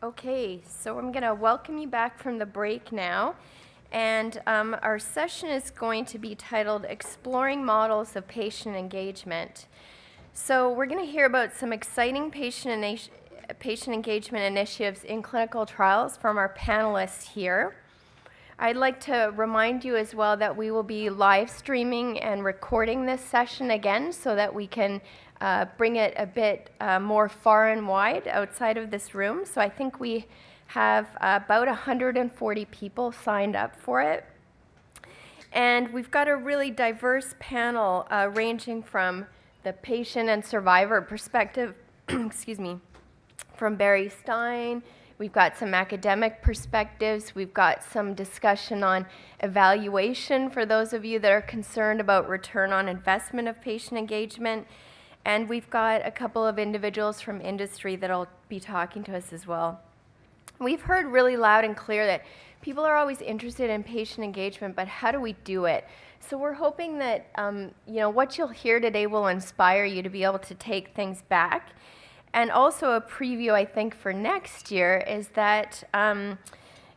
Okay, so I'm going to welcome you back from the break now. And our session is going to be titled Exploring Models of Patient Engagement. So we're going to hear about some exciting patient engagement initiatives in clinical trials from our panelists here. I'd like to remind you as well that we will be live streaming and recording this session again so that we can bring it a bit more far and wide outside of this room. So I think we have about 140 people signed up for it. And we've got a really diverse panel ranging from the patient and survivor perspective, excuse me, from Barry Stein. We've got some academic perspectives. We've got some discussion on evaluation for those of you that are concerned about return on investment of patient engagement. And we've got a couple of individuals from industry that'll be talking to us as well. We've heard really loud and clear that people are always interested in patient engagement, but how do we do it? So we're hoping that what you'll hear today will inspire you to be able to take things back. And also a preview, I think, for next year is that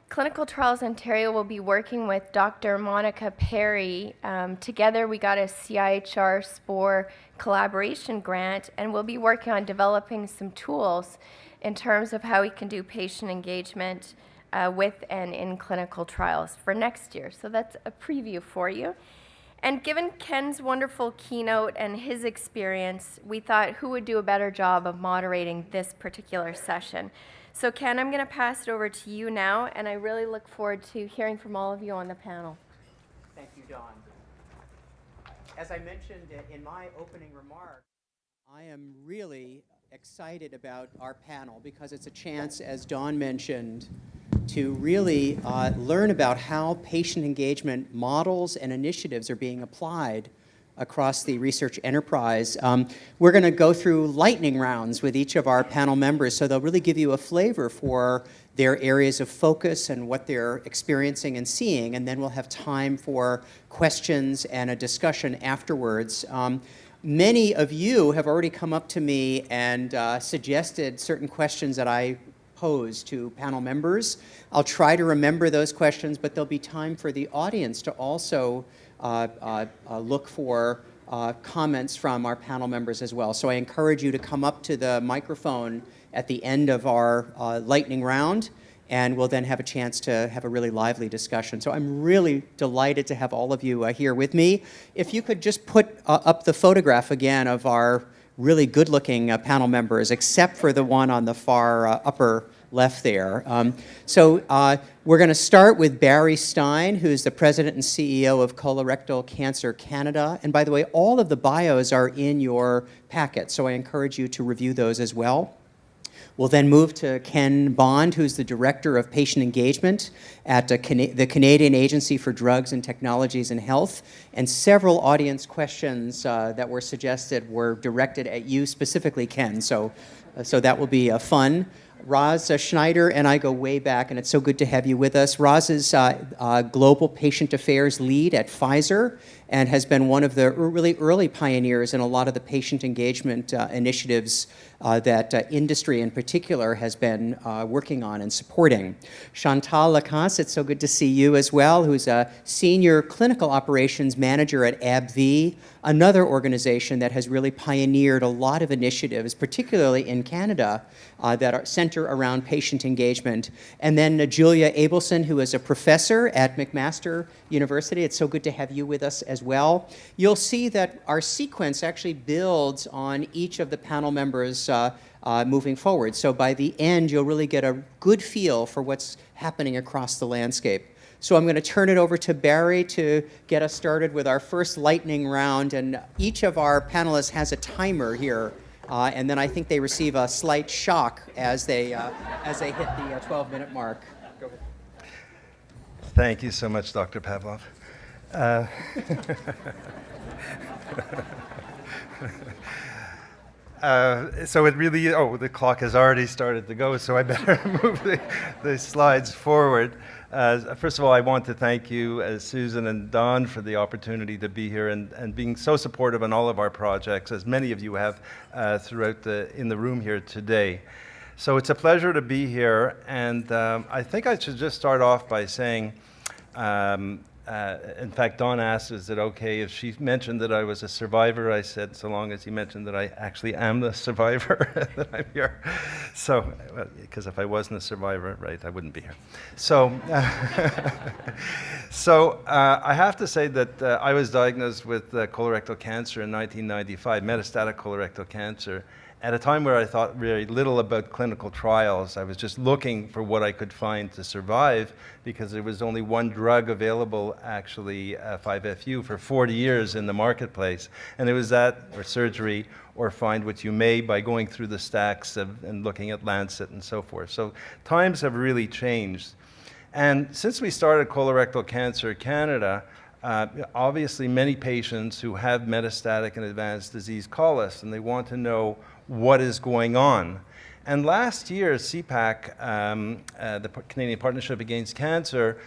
Clinical Trials Ontario will be working with Dr. Monica Perry. Together we got a CIHR SPORE collaboration grant, and we'll be working on developing some tools in terms of how we can do patient engagement with and in clinical trials for next year. So that's a preview for you. And given Ken's wonderful keynote and his experience, we thought who would do a better job of moderating this particular session. So Ken, I'm going to pass it over to you now, and I really look forward to hearing from all of you on the panel. Thank you, Dawn. As I mentioned in my opening remarks, I am really excited about our panel because it's a chance, as Dawn mentioned, to really learn about how patient engagement models and initiatives are being applied across the research enterprise. We're going to go through lightning rounds with each of our panel members, so they'll really give you a flavor for their areas of focus and what they're experiencing and seeing, and then we'll have time for questions and a discussion afterwards. Many of you have already come up to me and suggested certain questions that I pose to panel members. I'll try to remember those questions, but there'll be time for the audience to also look for comments from our panel members as well. So I encourage you to come up to the microphone at the end of our lightning round, and we'll then have a chance to have a really lively discussion. So I'm really delighted to have all of you here with me. If you could just put up the photograph again of our really good-looking panel members, except for the one on the far upper left there. We're going to start with Barry Stein, who's the president and CEO of Colorectal Cancer Canada. And by the way, all of the bios are in your packet, so I encourage you to review those as well. We'll then move to Ken Bond, who's the Director of Patient Engagement at the Canadian Agency for Drugs and Technologies in Health. And several audience questions that were suggested were directed at you specifically, Ken. So that will be fun. Roz Schneider and I go way back, and it's so good to have you with us. Roz is Global Patient Affairs Lead at Pfizer and has been one of the really early pioneers in a lot of the patient engagement initiatives that industry in particular has been working on and supporting. Chantal Lacasse, it's so good to see you as well, who's a Senior Clinical Operations Manager at AbbVie, another organization that has really pioneered a lot of initiatives, particularly in Canada, that center around patient engagement. And then Julia Abelson, who is a professor at McMaster University. It's so good to have you with us as well. You'll see that our sequence actually builds on each of the panel members moving forward. So by the end, you'll really get a good feel for what's happening across the landscape. So I'm going to turn it over to Barry to get us started with our first lightning round. And each of our panelists has a timer here. And then I think they receive a slight shock as they hit the 12-minute mark. Go ahead. Thank you so much, Dr. Pavlov. So it really, the clock has already started to go, so I better move the slides forward. First of all, I want to thank you, Susan and Don, for the opportunity to be here and being so supportive on all of our projects, as many of you have throughout in the room here today. So it's a pleasure to be here, and I think I should just start off by saying, in fact, Dawn asked, is it okay if she mentioned that I was a survivor? I said, so long as you mentioned that I actually am the survivor, that I'm here. So, because if I wasn't a survivor, right, I wouldn't be here. So, I have to say that I was diagnosed with colorectal cancer in 1995, metastatic colorectal cancer, at a time where I thought very little about clinical trials. I was just looking for what I could find to survive, because there was only one drug available, actually, 5-FU, for 40 years in the marketplace. And it was that, or surgery, or find what you may by going through the stacks and looking at Lancet and so forth. So times have really changed. And since we started Colorectal Cancer Canada, obviously many patients who have metastatic and advanced disease call us, and they want to know what is going on. And last year, CPAC, the Canadian Partnership Against Cancer,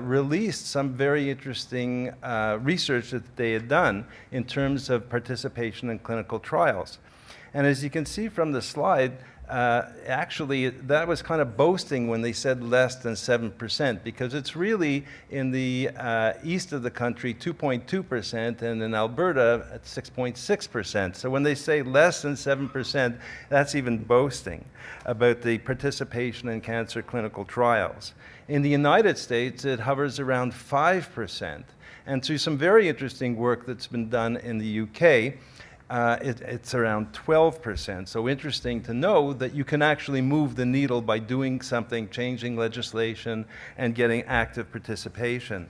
released some very interesting research that they had done in terms of participation in clinical trials. And as you can see from the slide, actually, that was kind of boasting when they said less than 7%, because it's really in the east of the country 2.2%, and in Alberta at 6.6%. So when they say less than 7%, that's even boasting about the participation in cancer clinical trials. In the United States, it hovers around 5%. And through some very interesting work that's been done in the UK, it's around 12%. So interesting to know that you can actually move the needle by doing something, changing legislation, and getting active participation.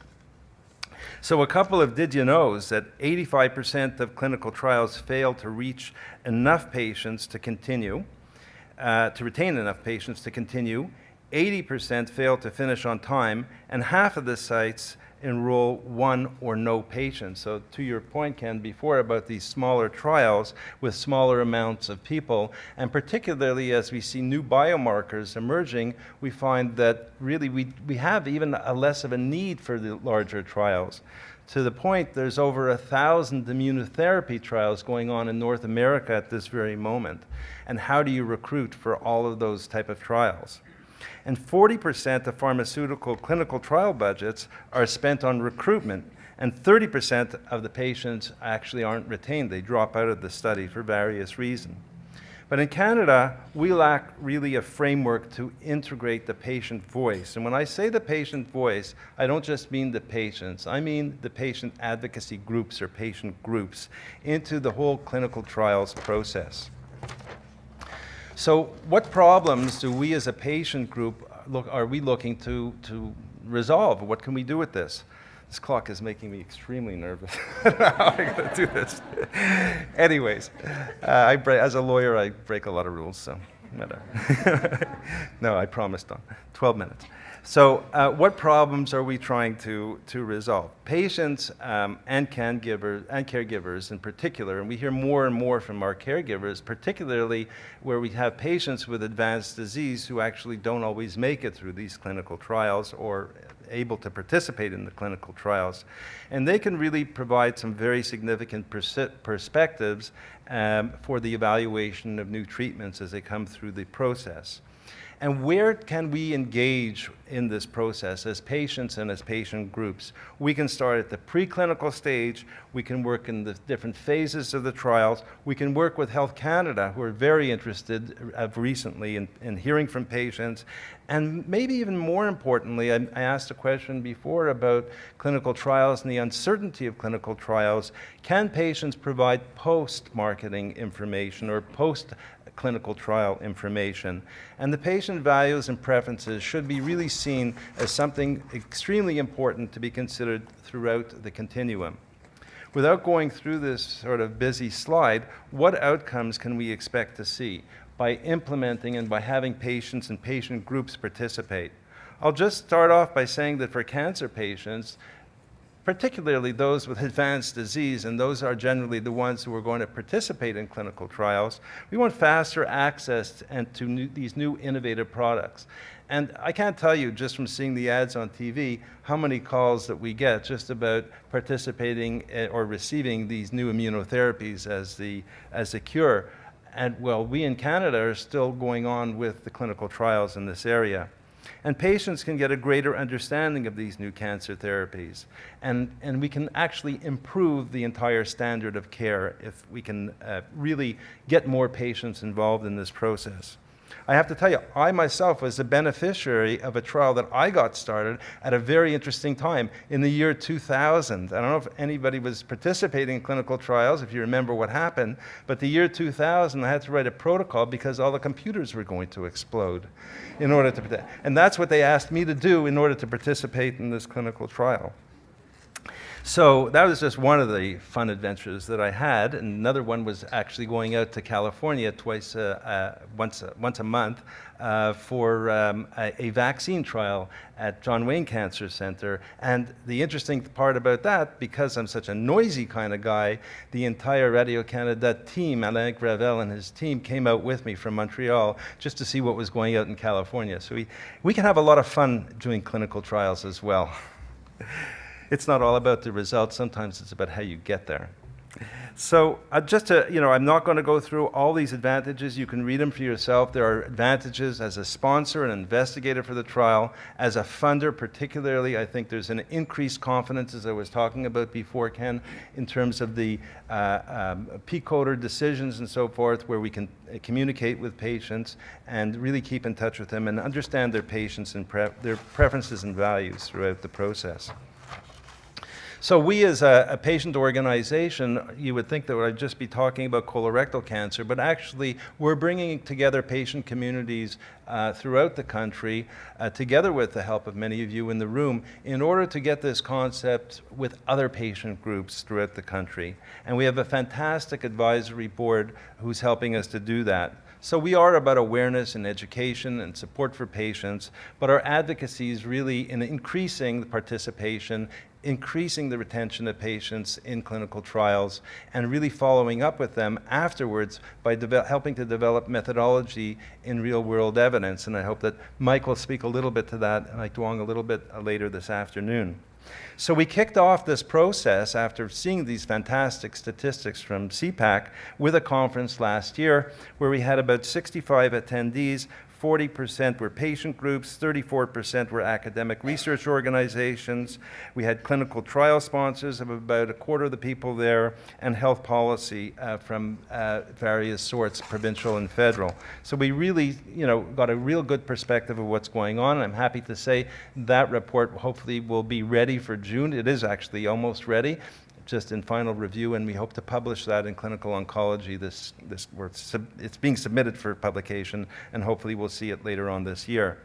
So a couple of did you knows that 85% of clinical trials fail to reach enough patients to continue, to retain enough patients to continue. 80% fail to finish on time, and half of the sites enroll one or no patients. So to your point, Ken, before about these smaller trials with smaller amounts of people, and particularly as we see new biomarkers emerging, we find that really we have even a less of a need for the larger trials. To the point, there's over 1,000 immunotherapy trials going on in North America at this very moment. And how do you recruit for all of those type of trials? And 40% of pharmaceutical clinical trial budgets are spent on recruitment, and 30% of the patients actually aren't retained. They drop out of the study for various reasons. But in Canada, we lack really a framework to integrate the patient voice. And when I say the patient voice, I don't just mean the patients. I mean the patient advocacy groups or patient groups into the whole clinical trials process. So what problems do we as a patient group are we looking to resolve? What can we do with this? This clock is making me extremely nervous. I don't know how I'm going to do this. Anyways, as a lawyer, I break a lot of rules, so whatever. No, I promised on 12 minutes. So what problems are we trying to resolve? Patients and caregivers in particular, and we hear more and more from our caregivers, particularly where we have patients with advanced disease who actually don't always make it through these clinical trials or able to participate in the clinical trials. And they can really provide some very significant perspectives for the evaluation of new treatments as they come through the process. And where can we engage in this process as patients and as patient groups? We can start at the preclinical stage. We can work in the different phases of the trials. We can work with Health Canada, who are very interested recently in hearing from patients. And maybe even more importantly, I asked a question before about clinical trials and the uncertainty of clinical trials. Can patients provide post-marketing information or post-clinical trial information? And the patient values and preferences should be really seen as something extremely important to be considered throughout the continuum. Without going through this sort of busy slide, what outcomes can we expect to see by implementing and by having patients and patient groups participate? I'll just start off by saying that for cancer patients, particularly those with advanced disease, and those are generally the ones who are going to participate in clinical trials, we want faster access to these new innovative products. And I can't tell you, just from seeing the ads on TV, how many calls that we get just about participating or receiving these new immunotherapies as the cure. and well, we in Canada are still going on with the clinical trials in this area. And patients can get a greater understanding of these new cancer therapies. And we can actually improve the entire standard of care if we can really get more patients involved in this process. I have to tell you, I myself was a beneficiary of a trial that I got started at a very interesting time in the year 2000. I don't know if anybody was participating in clinical trials, if you remember what happened, but the year 2000, I had to write a protocol because all the computers were going to explode in order to, and that's what they asked me to do in order to participate in this clinical trial. So that was just one of the fun adventures that I had. And another one was actually going out to California once a month for a vaccine trial at John Wayne Cancer Center. And the interesting part about that, because I'm such a noisy kind of guy, the entire Radio-Canada team, Alain Gravel and his team, came out with me from Montreal just to see what was going out in California. So we can have a lot of fun doing clinical trials as well. It's not all about the results. Sometimes it's about how you get there. So just to, I'm not going to go through all these advantages. You can read them for yourself. There are advantages as a sponsor and investigator for the trial. As a funder, particularly, I think there's an increased confidence, as I was talking about before, Ken, in terms of the P-coder decisions and so forth, where we can communicate with patients and really keep in touch with them and understand their patients and their preferences and values throughout the process. So we as a patient organization, you would think that I'd just be talking about colorectal cancer, but actually we're bringing together patient communities throughout the country, together with the help of many of you in the room, in order to get this concept with other patient groups throughout the country. And we have a fantastic advisory board who's helping us to do that. So we are about awareness and education and support for patients, but our advocacy is really in increasing the participation, increasing the retention of patients in clinical trials, and really following up with them afterwards by helping to develop methodology in real-world evidence. And I hope that Mike will speak a little bit to that, and Mike Duong a little bit later this afternoon. So we kicked off this process after seeing these fantastic statistics from CPAC with a conference last year where we had about 65 attendees. 40% were patient groups, 34% were academic research organizations. We had clinical trial sponsors of about a quarter of the people there, and health policy from various sorts, provincial and federal. So we really, got a real good perspective of what's going on. I'm happy to say that report hopefully will be ready for June. It is actually almost ready, just in final review, and we hope to publish that in Clinical Oncology. It's being submitted for publication, and hopefully we'll see it later on this year.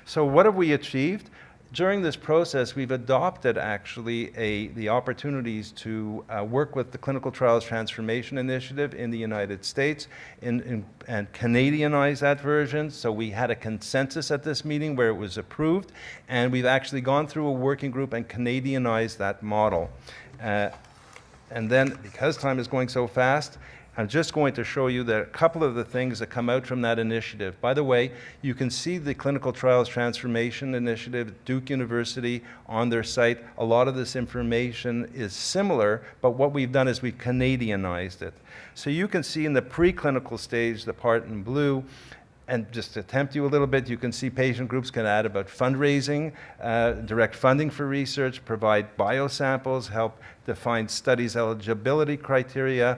So what have we achieved? During this process, we've adopted actually the opportunities to work with the Clinical Trials Transformation Initiative in the United States and Canadianize that version. So we had a consensus at this meeting where it was approved, and we've actually gone through a working group and Canadianized that model. And then, because time is going so fast, I'm just going to show you a couple of the things that come out from that initiative. By the way, you can see the Clinical Trials Transformation Initiative at Duke University on their site. A lot of this information is similar, but what we've done is we've Canadianized it. So you can see in the preclinical stage, the part in blue, and just to tempt you a little bit, you can see patient groups can add about fundraising, direct funding for research, provide biosamples, help define studies eligibility criteria,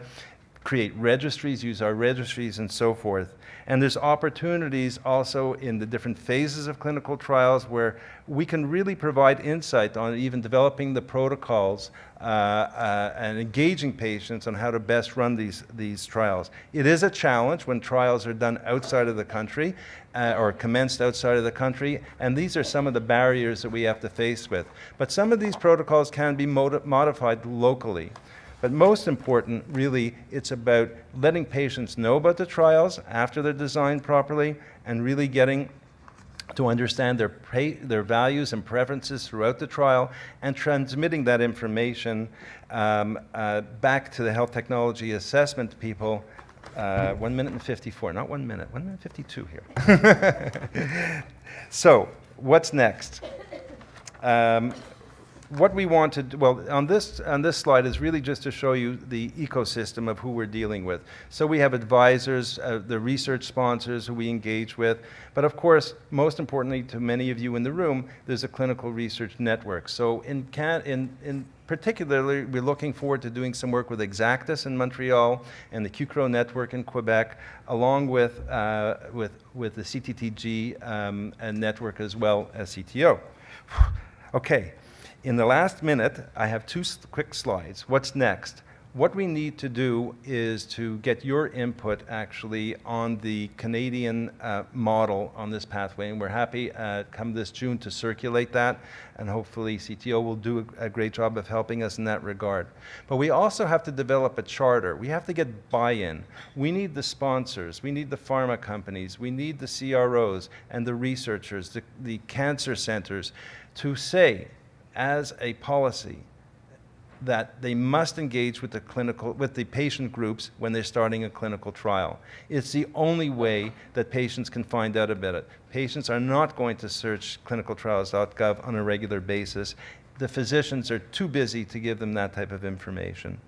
create registries, use our registries, and so forth. And there's opportunities also in the different phases of clinical trials where we can really provide insight on even developing the protocols and engaging patients on how to best run these trials. It is a challenge when trials are done outside of the country or commenced outside of the country, and these are some of the barriers that we have to face with. But some of these protocols can be modified locally. But most important, really, it's about letting patients know about the trials after they're designed properly and really getting to understand their values and preferences throughout the trial and transmitting that information back to the health technology assessment people. 1 minute and 54, not 1 minute, 1 minute 52 here. So, what's next? what we want to do, well, on this slide is really just to show you the ecosystem of who we're dealing with. So we have advisors, the research sponsors who we engage with, but of course, most importantly to many of you in the room, there's a clinical research network. So in particularly, we're looking forward to doing some work with Exactis in Montreal and the QCRO network in Quebec, along with the CTTG network as well as CTO. Okay, in the last minute, I have two quick slides. What's next? What we need to do is to get your input actually on the Canadian model on this pathway, and we're happy come this June to circulate that, and hopefully CTO will do a great job of helping us in that regard. But we also have to develop a charter. We have to get buy-in. We need the sponsors, we need the pharma companies, we need the CROs and the researchers, the cancer centers to say, as a policy, that they must engage with the patient groups when they're starting a clinical trial. It's the only way that patients can find out about it. Patients are not going to search clinicaltrials.gov on a regular basis. The physicians are too busy to give them that type of information.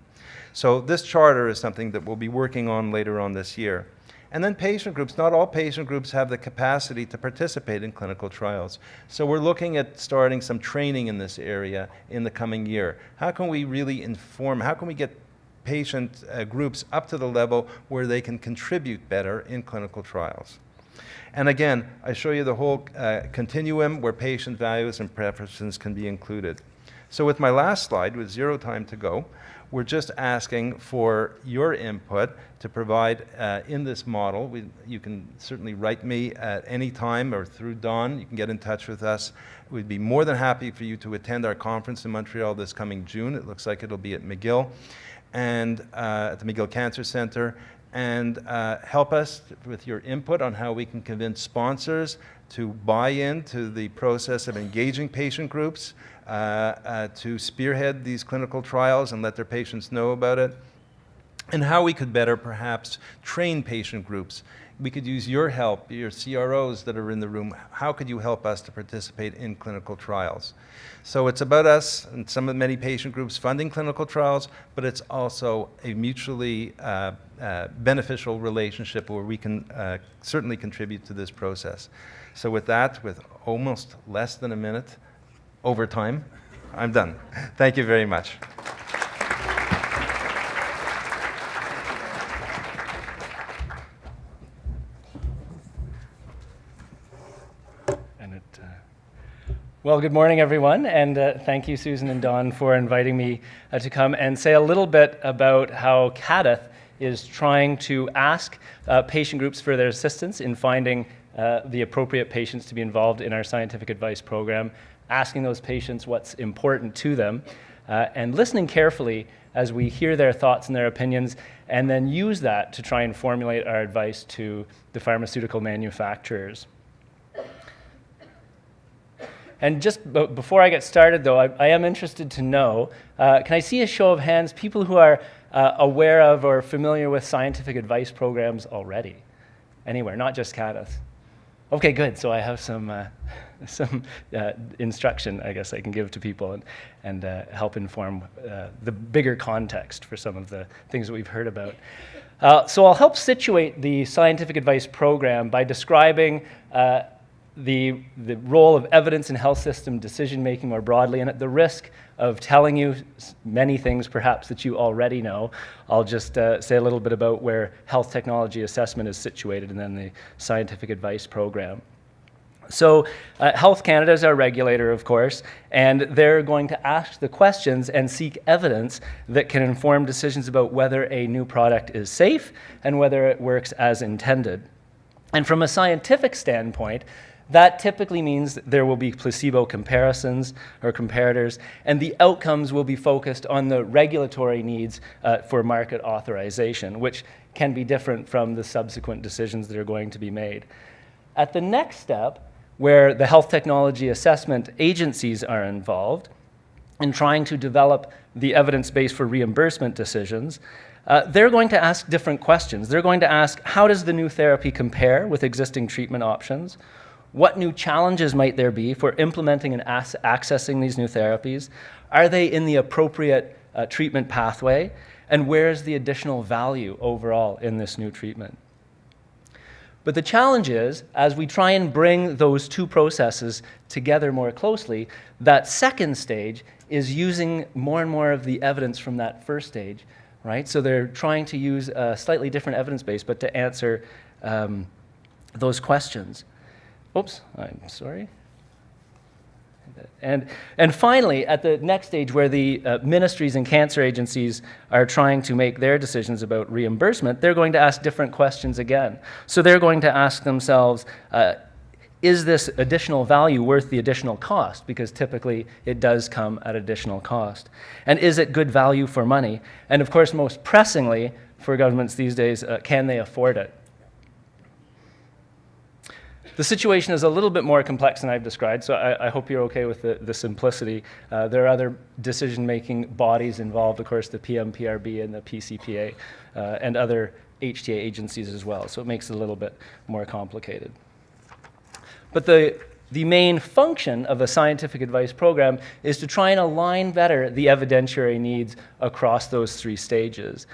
So this charter is something that we'll be working on later on this year. And then patient groups. Not all patient groups have the capacity to participate in clinical trials. So we're looking at starting some training in this area in the coming year. How can we really inform, how can we get patient groups up to the level where they can contribute better in clinical trials? And again, I show you the whole continuum where patient values and preferences can be included. So with my last slide, with 0 time to go, we're just asking for your input to provide in this model. You can certainly write me at any time or through Dawn. You can get in touch with us. We'd be more than happy for you to attend our conference in Montreal this coming June. It looks like it'll be at McGill and at the McGill Cancer Center. And help us with your input on how we can convince sponsors to buy into the process of engaging patient groups, to spearhead these clinical trials and let their patients know about it, and how we could better perhaps train patient groups. We could use your help, your CROs that are in the room. How could you help us to participate in clinical trials? So it's about us and many patient groups funding clinical trials, but it's also a mutually beneficial relationship where we can certainly contribute to this process. So with that, with almost less than a minute over time, I'm done. Thank you very much. Well, good morning, everyone, and thank you, Susan and Dawn, for inviting me to come and say a little bit about how CADTH is trying to ask patient groups for their assistance in finding the appropriate patients to be involved in our scientific advice program, asking those patients what's important to them, and listening carefully as we hear their thoughts and their opinions, and then use that to try and formulate our advice to the pharmaceutical manufacturers. And just before I get started, though, I am interested to know, can I see a show of hands, people who are aware of or familiar with scientific advice programs already? Anywhere, not just CADTH. Okay, good. So I have some instruction, I guess, I can give to people and help inform the bigger context for some of the things that we've heard about. So I'll help situate the scientific advice program by describing the role of evidence in health system decision-making more broadly, and at the risk of telling you many things perhaps that you already know, I'll just say a little bit about where health technology assessment is situated and then the scientific advice program. So Health Canada is our regulator, of course, and they're going to ask the questions and seek evidence that can inform decisions about whether a new product is safe and whether it works as intended. And from a scientific standpoint, that typically means that there will be placebo comparisons or comparators, and the outcomes will be focused on the regulatory needs for market authorization, which can be different from the subsequent decisions that are going to be made. At the next step, where the health technology assessment agencies are involved in trying to develop the evidence base for reimbursement decisions, they're going to ask different questions. They're going to ask, how does the new therapy compare with existing treatment options? What new challenges might there be for implementing and accessing these new therapies? Are they in the appropriate treatment pathway? And where is the additional value overall in this new treatment? But the challenge is, as we try and bring those two processes together more closely, that second stage is using more and more of the evidence from that first stage, right? So they're trying to use a slightly different evidence base, but to answer those questions. Oops, I'm sorry. And finally, at the next stage where the ministries and cancer agencies are trying to make their decisions about reimbursement, they're going to ask different questions again. So they're going to ask themselves, is this additional value worth the additional cost? Because typically it does come at additional cost. And is it good value for money? And of course, most pressingly for governments these days, can they afford it? The situation is a little bit more complex than I've described, so I hope you're okay with the simplicity. There are other decision-making bodies involved, of course, the PMPRB and the PCPA, and other HTA agencies as well, so it makes it a little bit more complicated. But the main function of a scientific advice program is to try and align better the evidentiary needs across those three stages.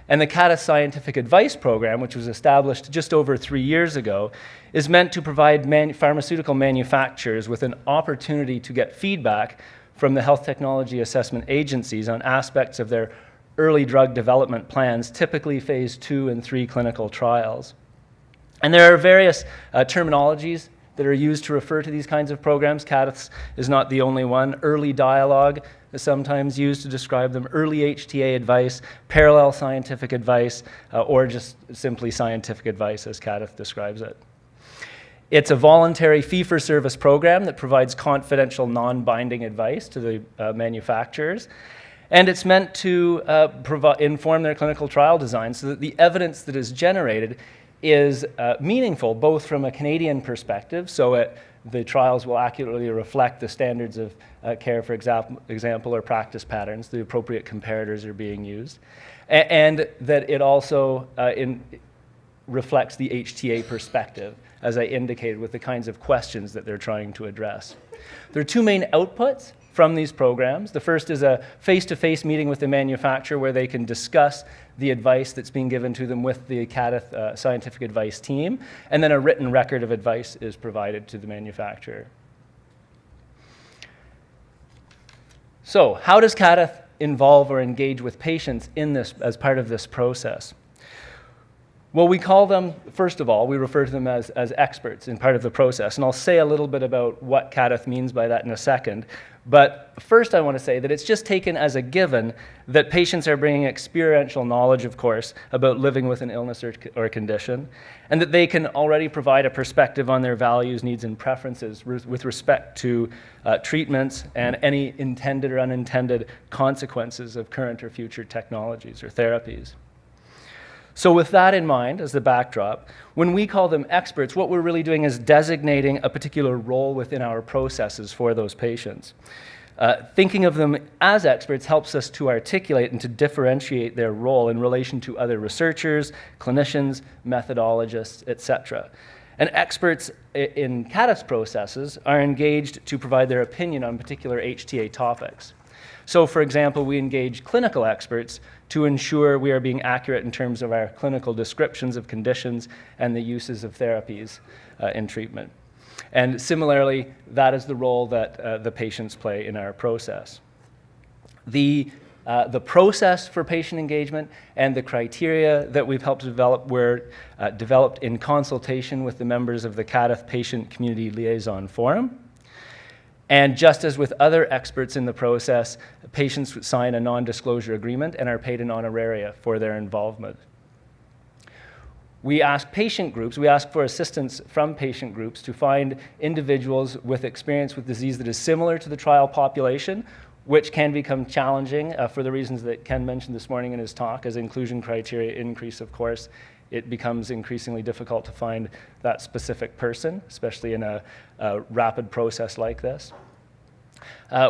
And the CADTH Scientific Advice Program, which was established just over 3 years ago, is meant to provide pharmaceutical manufacturers with an opportunity to get feedback from the health technology assessment agencies on aspects of their early drug development plans, typically phase 2 and 3 clinical trials. And there are various terminologies that are used to refer to these kinds of programs. CADTH is not the only one. Early dialogue is sometimes used to describe them, early HTA advice, parallel scientific advice, or just simply scientific advice as CADTH describes it. It's a voluntary fee-for-service program that provides confidential, non-binding advice to the manufacturers, and it's meant to inform their clinical trial design so that the evidence that is generated is meaningful, both from a Canadian perspective, so the trials will accurately reflect the standards of care, for example, or practice patterns, the appropriate comparators are being used, and that it also reflects the HTA perspective, as I indicated, with the kinds of questions that they're trying to address. There are two main outputs from these programs. The first is a face-to-face meeting with the manufacturer where they can discuss the advice that's being given to them with the CADTH scientific advice team, and then a written record of advice is provided to the manufacturer. So, how does CADTH involve or engage with patients in this as part of this process? Well, we call them, first of all, we refer to them as experts in part of the process, and I'll say a little bit about what CADTH means by that in a second. But first I want to say that it's just taken as a given that patients are bringing experiential knowledge, of course, about living with an illness or condition, and that they can already provide a perspective on their values, needs, and preferences with respect to treatments and any intended or unintended consequences of current or future technologies or therapies. So with that in mind as the backdrop, when we call them experts, what we're really doing is designating a particular role within our processes for those patients. Thinking of them as experts helps us to articulate and to differentiate their role in relation to other researchers, clinicians, methodologists, etc. And experts in CADTH's processes are engaged to provide their opinion on particular HTA topics. So, for example, we engage clinical experts to ensure we are being accurate in terms of our clinical descriptions of conditions and the uses of therapies in treatment. And similarly, that is the role that the patients play in our process. The process for patient engagement and the criteria that we've helped develop were developed in consultation with the members of the CADTH Patient Community Liaison Forum. And just as with other experts in the process, patients sign a non-disclosure agreement and are paid an honoraria for their involvement. We ask patient groups, we ask for assistance from patient groups to find individuals with experience with disease that is similar to the trial population, which can become challenging for the reasons that Ken mentioned this morning in his talk. As inclusion criteria increase, of course, it becomes increasingly difficult to find that specific person, especially in a rapid process like this.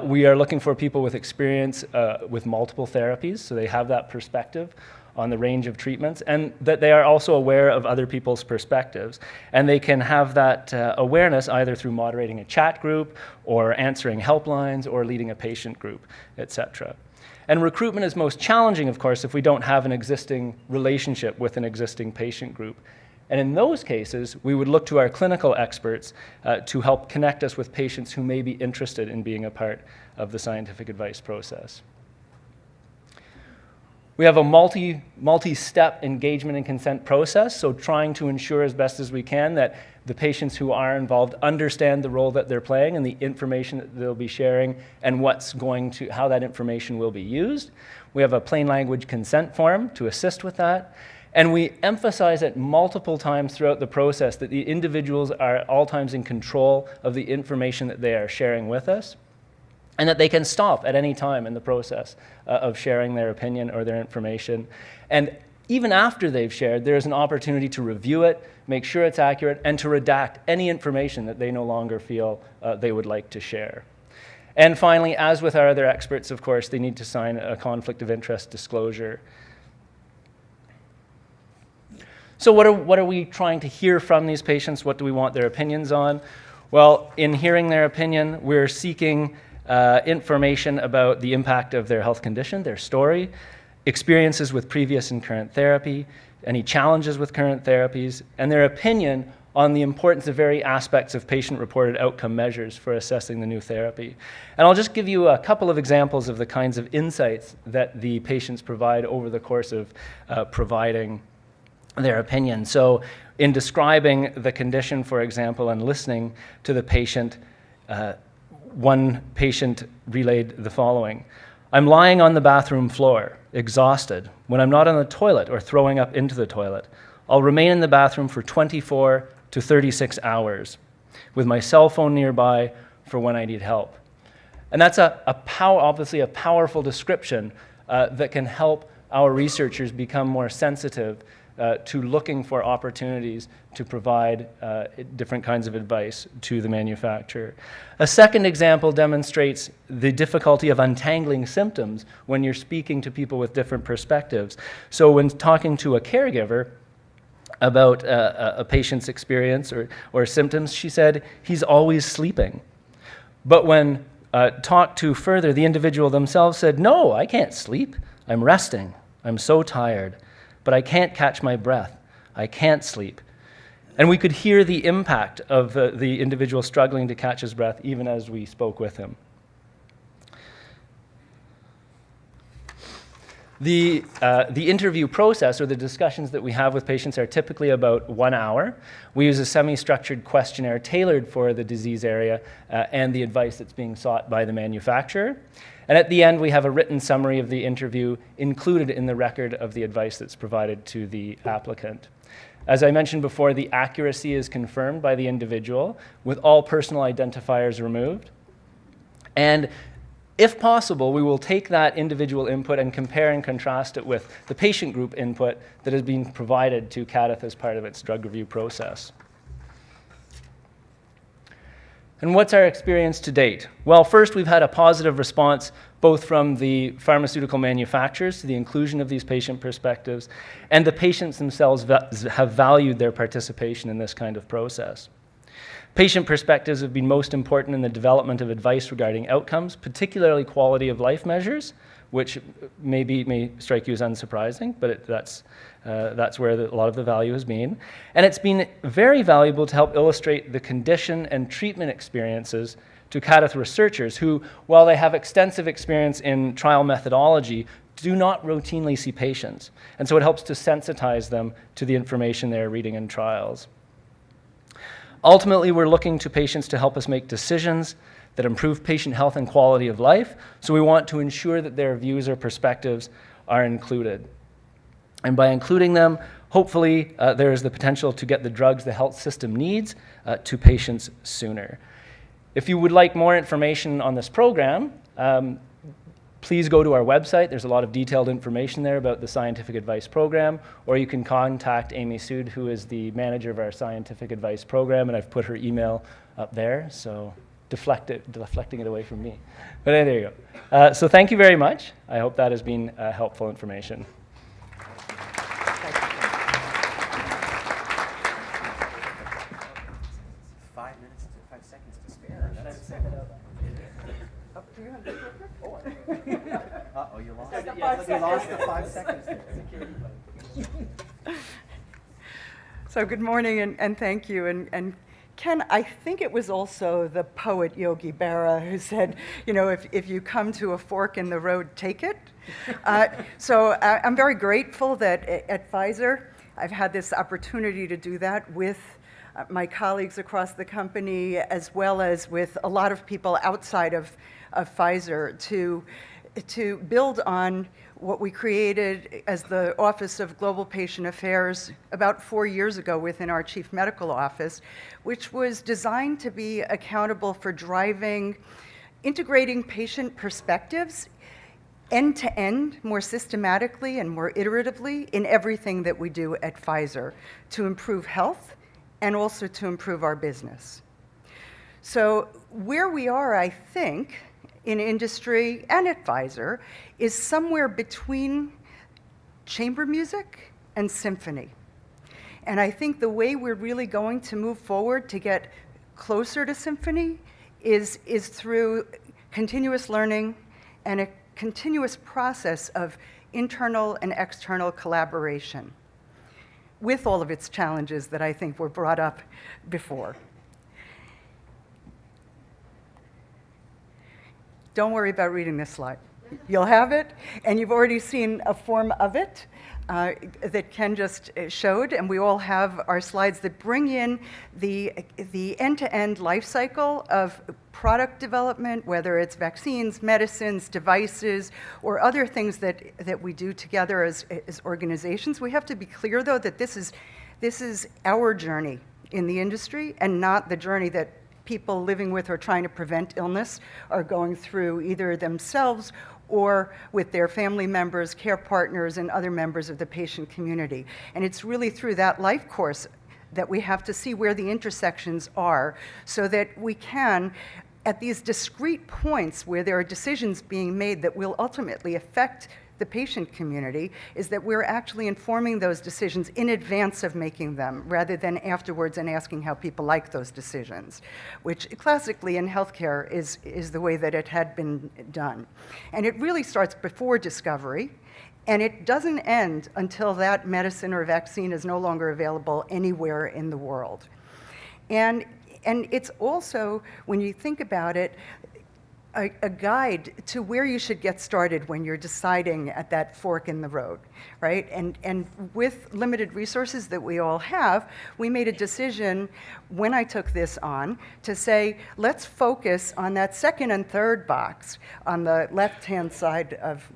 We are looking for people with experience with multiple therapies, so they have that perspective on the range of treatments, and that they are also aware of other people's perspectives. And they can have that awareness either through moderating a chat group or answering helplines or leading a patient group, etc. And recruitment is most challenging, of course, if we don't have an existing relationship with an existing patient group. And in those cases, we would look to our clinical experts to help connect us with patients who may be interested in being a part of the scientific advice process. We have a multi-step engagement and consent process, so trying to ensure as best as we can that the patients who are involved understand the role that they're playing and the information that they'll be sharing and how that information will be used. We have a plain language consent form to assist with that. And we emphasize it multiple times throughout the process that the individuals are at all times in control of the information that they are sharing with us, and that they can stop at any time in the process of sharing their opinion or their information. And even after they've shared, there's an opportunity to review it, make sure it's accurate, and to redact any information that they no longer feel they would like to share. And finally, as with our other experts, of course, they need to sign a conflict of interest disclosure. So what are we trying to hear from these patients? What do we want their opinions on? Well, in hearing their opinion, we're seeking information about the impact of their health condition, their story, experiences with previous and current therapy, any challenges with current therapies, and their opinion on the importance of various aspects of patient-reported outcome measures for assessing the new therapy. And I'll just give you a couple of examples of the kinds of insights that the patients provide over the course of providing their opinion. So in describing the condition, for example, and listening to the patient, one patient relayed the following: "I'm lying on the bathroom floor, exhausted. When I'm not on the toilet or throwing up into the toilet, I'll remain in the bathroom for 24 to 36 hours with my cell phone nearby for when I need help." And that's obviously a powerful description that can help our researchers become more sensitive to looking for opportunities to provide different kinds of advice to the manufacturer. A second example demonstrates the difficulty of untangling symptoms when you're speaking to people with different perspectives. So when talking to a caregiver about a patient's experience or symptoms, she said, "He's always sleeping." But when talked to further, the individual themselves said, "No, I can't sleep. I'm resting. I'm so tired. But I can't catch my breath. I can't sleep." And we could hear the impact of the individual struggling to catch his breath even as we spoke with him. The interview process, or the discussions that we have with patients, are typically about 1 hour. We use a semi-structured questionnaire tailored for the disease area and the advice that's being sought by the manufacturer. And at the end, we have a written summary of the interview included in the record of the advice that's provided to the applicant. As I mentioned before, the accuracy is confirmed by the individual with all personal identifiers removed. And if possible, we will take that individual input and compare and contrast it with the patient group input that has been provided to CADTH as part of its drug review process. And what's our experience to date? Well, first, we've had a positive response both from the pharmaceutical manufacturers to the inclusion of these patient perspectives, and the patients themselves have valued their participation in this kind of process. Patient perspectives have been most important in the development of advice regarding outcomes, particularly quality of life measures, which may strike you as unsurprising, but that's where a lot of the value has been. And it's been very valuable to help illustrate the condition and treatment experiences to CADTH researchers who, while they have extensive experience in trial methodology, do not routinely see patients. And so it helps to sensitize them to the information they're reading in trials. Ultimately, we're looking to patients to help us make decisions that improve patient health and quality of life, so we want to ensure that their views or perspectives are included. And by including them, hopefully there is the potential to get the drugs the health system needs to patients sooner. If you would like more information on this program, please go to our website. There's a lot of detailed information there about the scientific advice program, or you can contact Amy Sood, who is the manager of our scientific advice program, and I've put her email up there, so deflecting it away from me. But there you go. So thank you very much. I hope that has been helpful information. Uh-oh, you lost the 5 seconds there. So good morning and thank you. And Ken, I think it was also the poet Yogi Berra who said, you know, if you come to a fork in the road, take it. So I'm very grateful that at Pfizer, I've had this opportunity to do that with my colleagues across the company, as well as with a lot of people outside of Pfizer, to build on what we created as the Office of Global Patient Affairs about 4 years ago within our Chief Medical Office, which was designed to be accountable for integrating patient perspectives end to end, more systematically and more iteratively in everything that we do at Pfizer to improve health and also to improve our business. So where we are, I think, in industry and at Pfizer is somewhere between chamber music and symphony. And I think the way we're really going to move forward to get closer to symphony is through continuous learning and a continuous process of internal and external collaboration with all of its challenges that I think were brought up before. Don't worry about reading this slide. You'll have it, and you've already seen a form of it that Ken just showed, and we all have our slides that bring in the end-to-end life cycle of product development, whether it's vaccines, medicines, devices, or other things that we do together as organizations. We have to be clear, though, that this is our journey in the industry and not the journey that people living with or trying to prevent illness are going through either themselves or with their family members, care partners, and other members of the patient community. And it's really through that life course that we have to see where the intersections are so that we can, at these discrete points where there are decisions being made that will ultimately affect the patient community, is that we're actually informing those decisions in advance of making them, rather than afterwards and asking how people like those decisions, which classically in healthcare is the way that it had been done. And it really starts before discovery, and it doesn't end until that medicine or vaccine is no longer available anywhere in the world. And it's also, when you think about it, a guide to where you should get started when you're deciding at that fork in the road, right? And with limited resources that we all have, we made a decision when I took this on to say, let's focus on that second and third box on the left-hand side of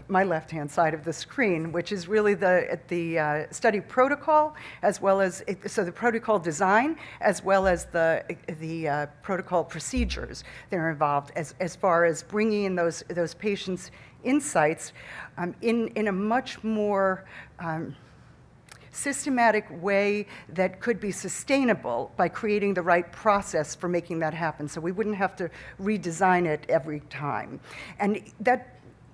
my left-hand side of the screen, which is really the study protocol, as well as, so the protocol design, as well as the protocol procedures that are involved as far as bringing in those patients' insights in a much more systematic way that could be sustainable by creating the right process for making that happen, so we wouldn't have to redesign it every time. And that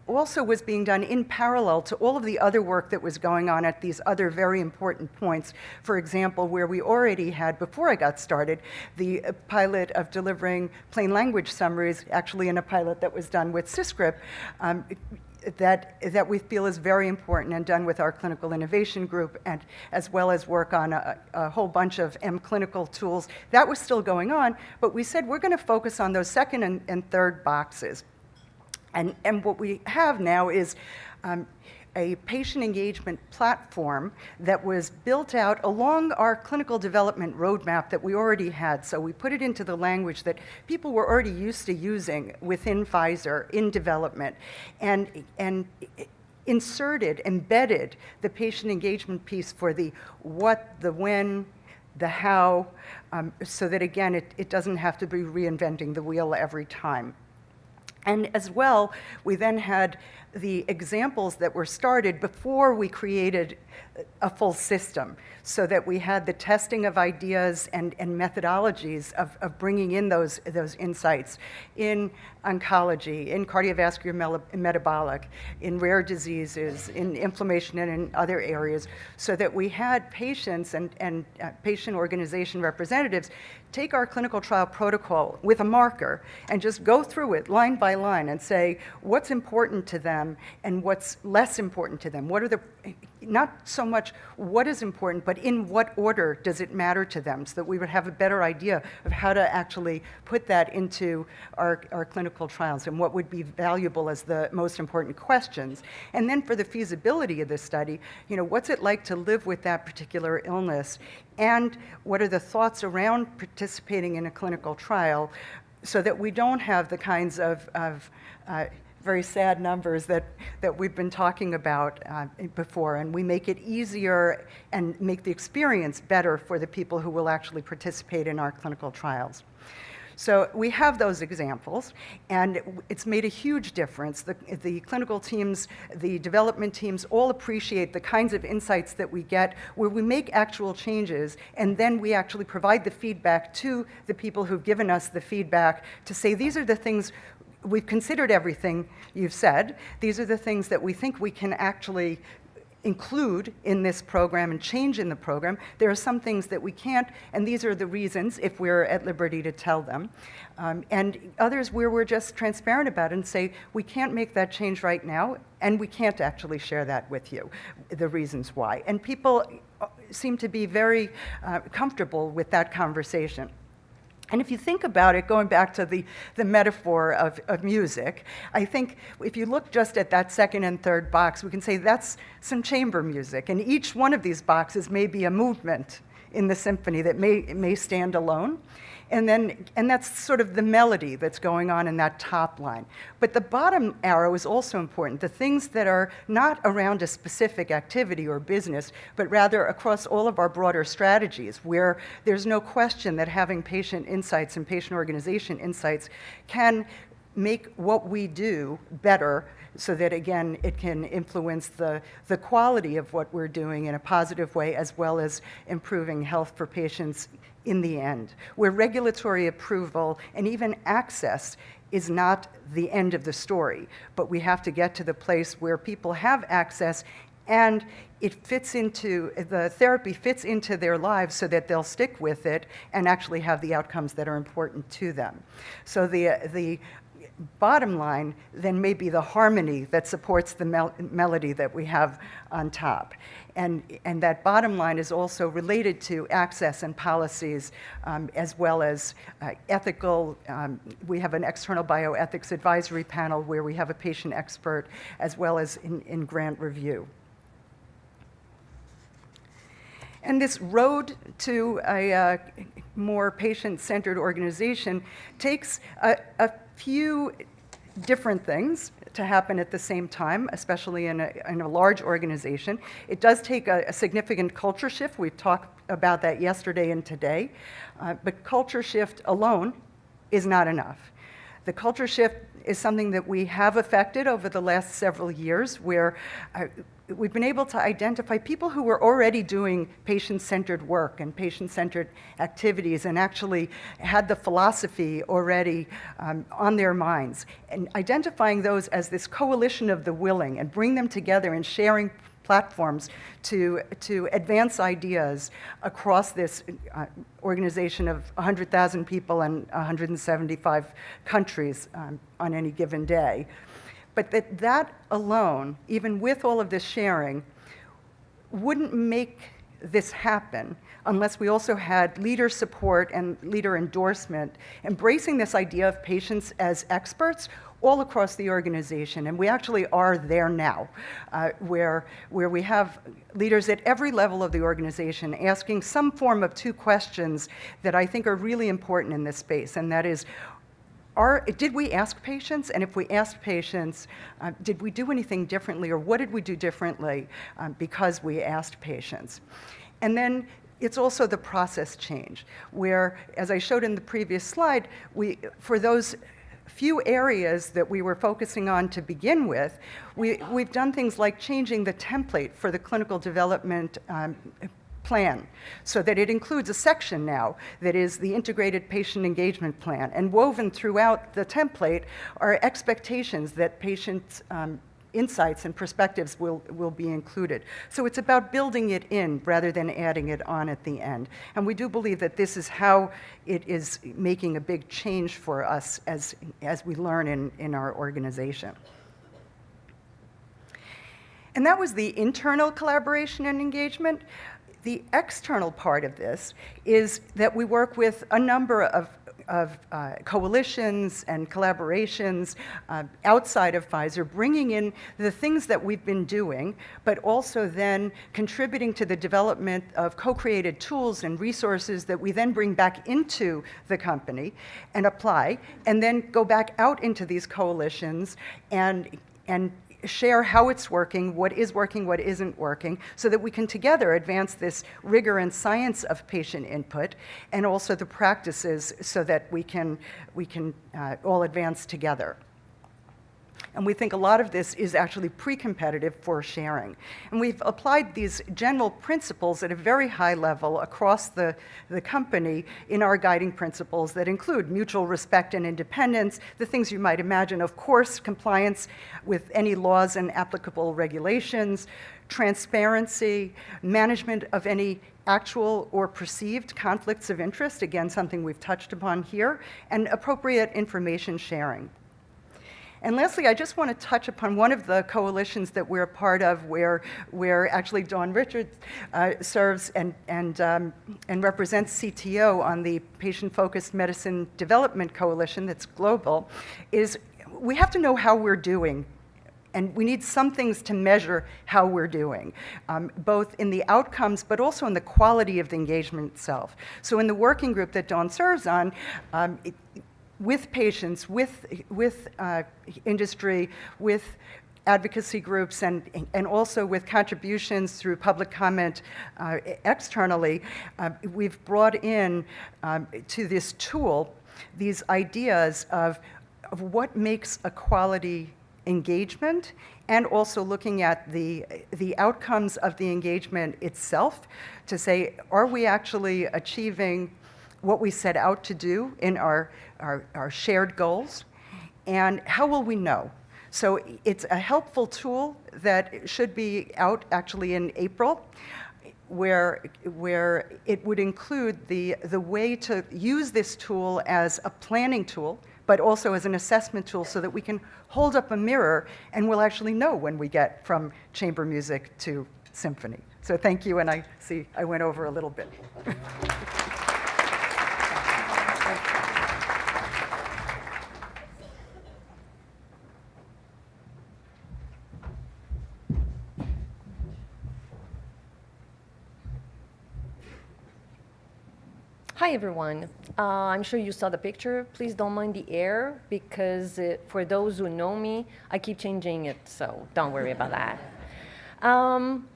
also was being done in parallel to all of the other work that was going on at these other very important points. For example, where we already had, before I got started, the pilot of delivering plain language summaries, actually in a pilot that was done with Syscript, that we feel is very important and done with our clinical innovation group, and as well as work on a whole bunch of clinical tools. That was still going on, but we said we're going to focus on those second and third boxes. And what we have now is a patient engagement platform that was built out along our clinical development roadmap that we already had. So we put it into the language that people were already used to using within Pfizer in development, and embedded the patient engagement piece for the what, the when, the how, so that again, it doesn't have to be reinventing the wheel every time. And as well, we then had the examples that were started before we created a full system, so that we had the testing of ideas and methodologies of bringing in those insights in oncology, in cardiovascular metabolic, in rare diseases, in inflammation, and in other areas, so that we had patients and patient organization representatives take our clinical trial protocol with a marker and just go through it line by line and say what's important to them and what's less important to them. What are the, not so much what is important, but in what order does it matter to them, so that we would have a better idea of how to actually put that into our clinical trials and what would be valuable as the most important questions. And then for the feasibility of this study, what's it like to live with that particular illness, and what are the thoughts around participating in a clinical trial, so that we don't have the kinds of very sad numbers that we've been talking about before, and we make it easier and make the experience better for the people who will actually participate in our clinical trials. So we have those examples, and it's made a huge difference. The clinical teams, the development teams all appreciate the kinds of insights that we get where we make actual changes, and then we actually provide the feedback to the people who've given us the feedback to say, these are the things, we've considered everything you've said. These are the things that we think we can actually include in this program and change in the program. There are some things that we can't, and these are the reasons, if we're at liberty to tell them. And others where we're just transparent about it and say, we can't make that change right now, and we can't actually share that with you, the reasons why. And people seem to be very comfortable with that conversation. And if you think about it, going back to the metaphor of music, I think if you look just at that second and third box, we can say that's some chamber music. And each one of these boxes may be a movement in the symphony that may stand alone. And that's sort of the melody that's going on in that top line. But the bottom arrow is also important. The things that are not around a specific activity or business, but rather across all of our broader strategies, where there's no question that having patient insights and patient organization insights can make what we do better, so that, again, it can influence the quality of what we're doing in a positive way, as well as improving health for patients in the end, where regulatory approval and even access is not the end of the story, but we have to get to the place where people have access and it fits into, the therapy fits into their lives so that they'll stick with it and actually have the outcomes that are important to them. So the bottom line then may be the harmony that supports the melody that we have on top. And that bottom line is also related to access and policies, as well as ethical. We have an external bioethics advisory panel where we have a patient expert, as well as in grant review. And this road to a more patient-centered organization takes a few different things to happen at the same time, especially in a large organization. It does take a significant culture shift. We've talked about that yesterday and today. But culture shift alone is not enough. The culture shift is something that we have affected over the last several years, where we've been able to identify people who were already doing patient-centered work and patient-centered activities and actually had the philosophy already on their minds, and identifying those as this coalition of the willing and bring them together and sharing platforms to advance ideas across this organization of 100,000 people and 175 countries on any given day. But that alone, even with all of this sharing, wouldn't make this happen unless we also had leader support and leader endorsement, embracing this idea of patients as experts all across the organization. And we actually are there now, where we have leaders at every level of the organization asking some form of two questions that I think are really important in this space, and that is, did we ask patients? And if we asked patients, did we do anything differently, or what did we do differently because we asked patients? And then it's also the process change, where, as I showed in the previous slide, for those few areas that we were focusing on to begin with, we've done things like changing the template for the clinical development plan, so that it includes a section now that is the integrated patient engagement plan. And woven throughout the template are expectations that patients insights and perspectives will be included. So it's about building it in rather than adding it on at the end. And we do believe that this is how it is making a big change for us as we learn in our organization. And that was the internal collaboration and engagement. The external part of this is that we work with a number of coalitions and collaborations outside of Pfizer, bringing in the things that we've been doing, but also then contributing to the development of co-created tools and resources that we then bring back into the company and apply, and then go back out into these coalitions and share how it's working, what isn't working, so that we can together advance this rigor and science of patient input, and also the practices so that we can all advance together. And we think a lot of this is actually pre-competitive for sharing. And we've applied these general principles at a very high level across the company in our guiding principles that include mutual respect and independence, the things you might imagine, of course, compliance with any laws and applicable regulations, transparency, management of any actual or perceived conflicts of interest, again, something we've touched upon here, and appropriate information sharing. And lastly, I just want to touch upon one of the coalitions that we're a part of where actually Dawn Richards serves and represents CTO on the Patient-Focused Medicine Development Coalition that's global, is we have to know how we're doing. And we need some things to measure how we're doing, both in the outcomes, but also in the quality of the engagement itself. So in the working group that Dawn serves on, with patients, with industry, with advocacy groups, and also with contributions through public comment externally, we've brought in to this tool these ideas of what makes a quality engagement, and also looking at the outcomes of the engagement itself to say, are we actually achieving what we set out to do in our shared goals, and how will we know? So it's a helpful tool that should be out actually in April, where it would include the way to use this tool as a planning tool, but also as an assessment tool so that we can hold up a mirror and we'll actually know when we get from chamber music to symphony. So thank you, and I see I went over a little bit. Hi, everyone. I'm sure you saw the picture. Please don't mind the air, because for those who know me, I keep changing it, so don't worry about that.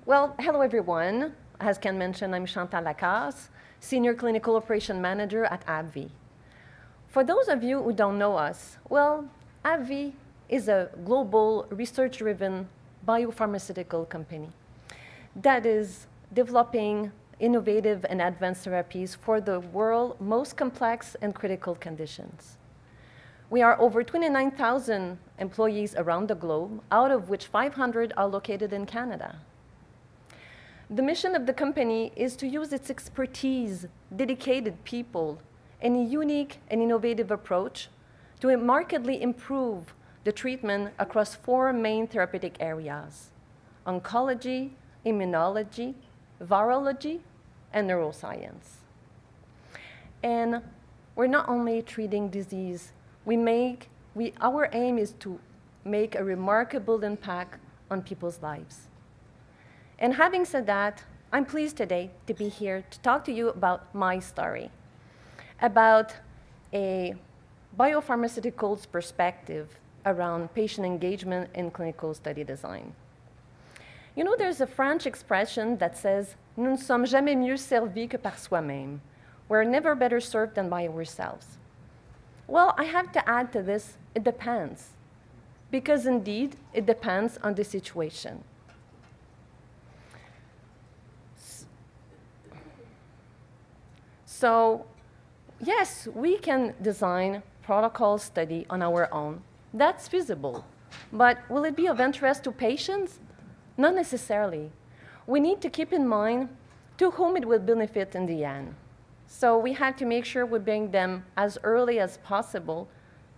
Well, hello, everyone. As Ken mentioned, I'm Chantal Lacasse, Senior Clinical Operation Manager at AbbVie. For those of you who don't know us, well, AbbVie is a global research-driven biopharmaceutical company that is developing innovative and advanced therapies for the world's most complex and critical conditions. We are over 29,000 employees around the globe, out of which 500 are located in Canada. The mission of the company is to use its expertise, dedicated people, and a unique and innovative approach to markedly improve the treatment across 4 main therapeutic areas: oncology, immunology, virology, and neuroscience. And we're not only treating disease, our aim is to make a remarkable impact on people's lives. And having said that, I'm pleased today to be here to talk to you about my story, about a biopharmaceuticals perspective around patient engagement in clinical study design. You know, there's a French expression that says, "Nous ne sommes jamais mieux servis que par soi-même." We're never better served than by ourselves. Well, I have to add to this, it depends. Because indeed, it depends on the situation. So, yes, we can design protocol study on our own. That's feasible. But will it be of interest to patients? Not necessarily. We need to keep in mind to whom it will benefit in the end. So we have to make sure we bring them as early as possible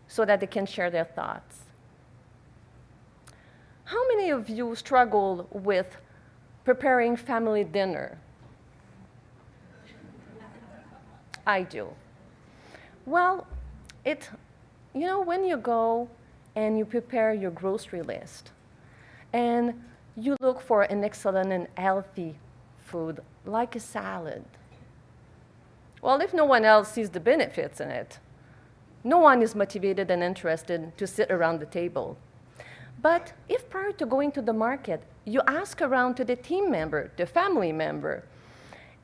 so that they can share their thoughts. How many of you struggle with preparing family dinner? I do. Well, when you go and you prepare your grocery list and you look for an excellent and healthy food like a salad, well, if no one else sees the benefits in it, no one is motivated and interested to sit around the table. But if prior to going to the market, you ask around to the team member, the family member,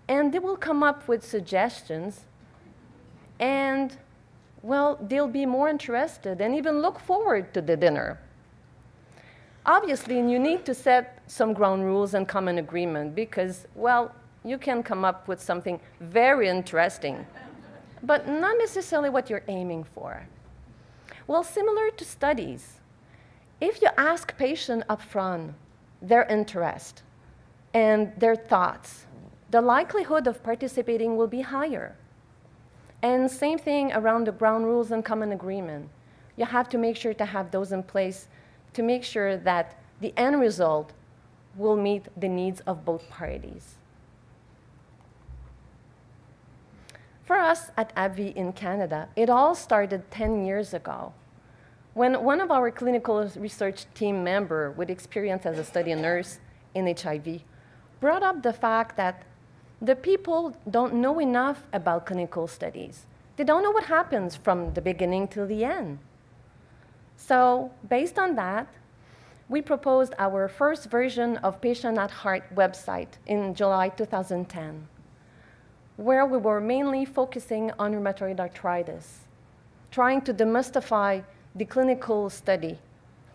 and they will come up with suggestions, and, well, they'll be more interested and even look forward to the dinner. Obviously, you need to set some ground rules and common agreement because, well, you can come up with something very interesting, but not necessarily what you're aiming for. Well, similar to studies, if you ask patients up front their interest and their thoughts, the likelihood of participating will be higher. And same thing around the ground rules and common agreement. You have to make sure to have those in place to make sure that the end result will meet the needs of both parties. For us at AbbVie in Canada, it all started 10 years ago when one of our clinical research team members with experience as a study nurse in HIV brought up the fact that the people don't know enough about clinical studies. They don't know what happens from the beginning till the end. So based on that, we proposed our first version of Patient at Heart website in July 2010, where we were mainly focusing on rheumatoid arthritis, trying to demystify the clinical study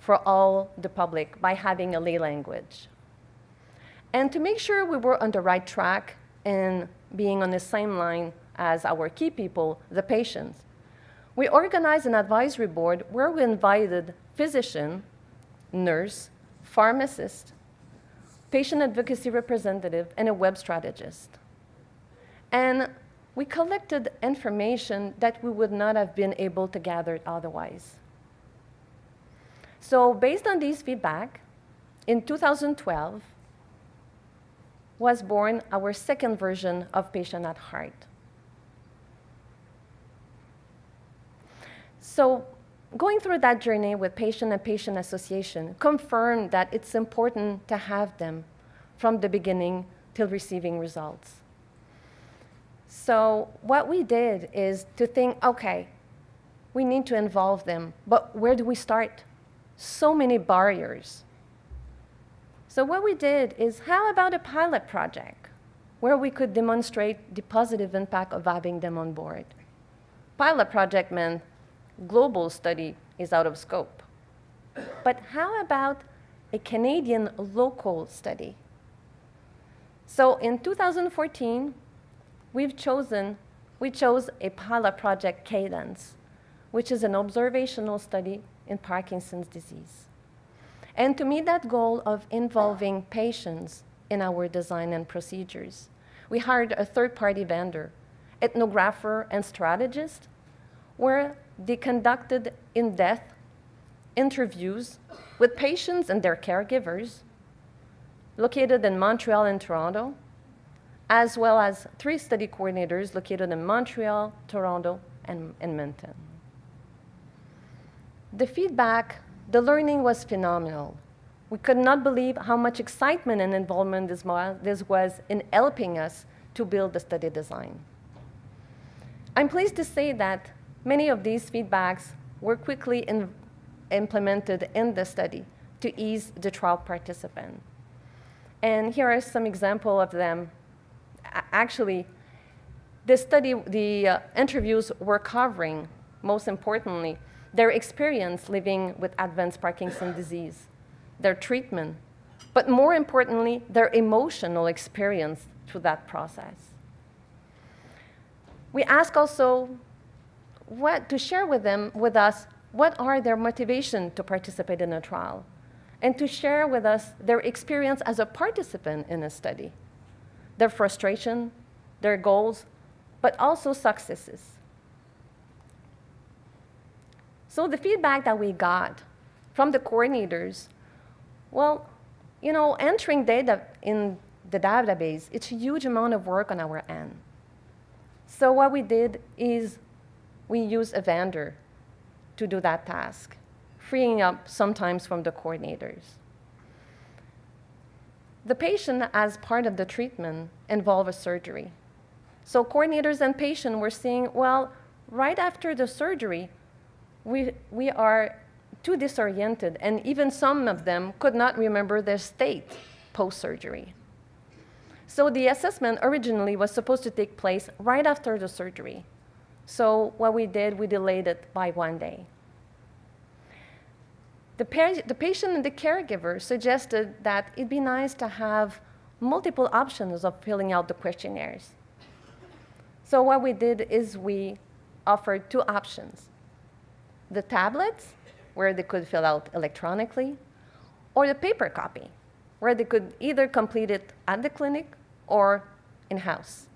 for all the public by having a lay language. And to make sure we were on the right track and being on the same line as our key people, the patients, we organized an advisory board where we invited physician, nurse, pharmacist, patient advocacy representative, and a web strategist. And we collected information that we would not have been able to gather otherwise. So based on these feedback, in 2012 was born our second version of Patient at Heart. So going through that journey with patient and patient association confirmed that it's important to have them from the beginning till receiving results. So what we did is to think, okay, we need to involve them, but where do we start? So many barriers. So what we did is, how about a pilot project where we could demonstrate the positive impact of having them on board? Pilot project meant global study is out of scope. But how about a Canadian local study? So in 2014, we chose a pilot project, CADTH, which is an observational study in Parkinson's disease. And to meet that goal of involving patients in our design and procedures, we hired a third-party vendor, ethnographer and strategist, where they conducted in-depth interviews with patients and their caregivers located in Montreal and Toronto, as well as 3 study coordinators located in Montreal, Toronto, and Edmonton. The feedback, the learning was phenomenal. We could not believe how much excitement and involvement this was in helping us to build the study design. I'm pleased to say that many of these feedbacks were quickly implemented in the study to ease the trial participant. And here are some examples of them. Actually, the interviews were covering, most importantly, their experience living with advanced Parkinson's disease, their treatment, but more importantly, their emotional experience through that process. We ask also to share with us what are their motivation to participate in a trial, and to share with us their experience as a participant in a study, their frustration, their goals, but also successes. So the feedback that we got from the coordinators, well, you know, entering data in the database, it's a huge amount of work on our end. So what we did is we used a vendor to do that task, freeing up sometimes from the coordinators. The patient, as part of the treatment, involved a surgery. So coordinators and patient were seeing, well, right after the surgery, we are too disoriented, and even some of them could not remember their state post-surgery. So the assessment originally was supposed to take place right after the surgery. So what we did, we delayed it by 1 day. The patient and the caregiver suggested that it'd be nice to have multiple options of filling out the questionnaires. So what we did is we offered 2 options: the tablets, where they could fill out electronically, or the paper copy, where they could either complete it at the clinic or in-house.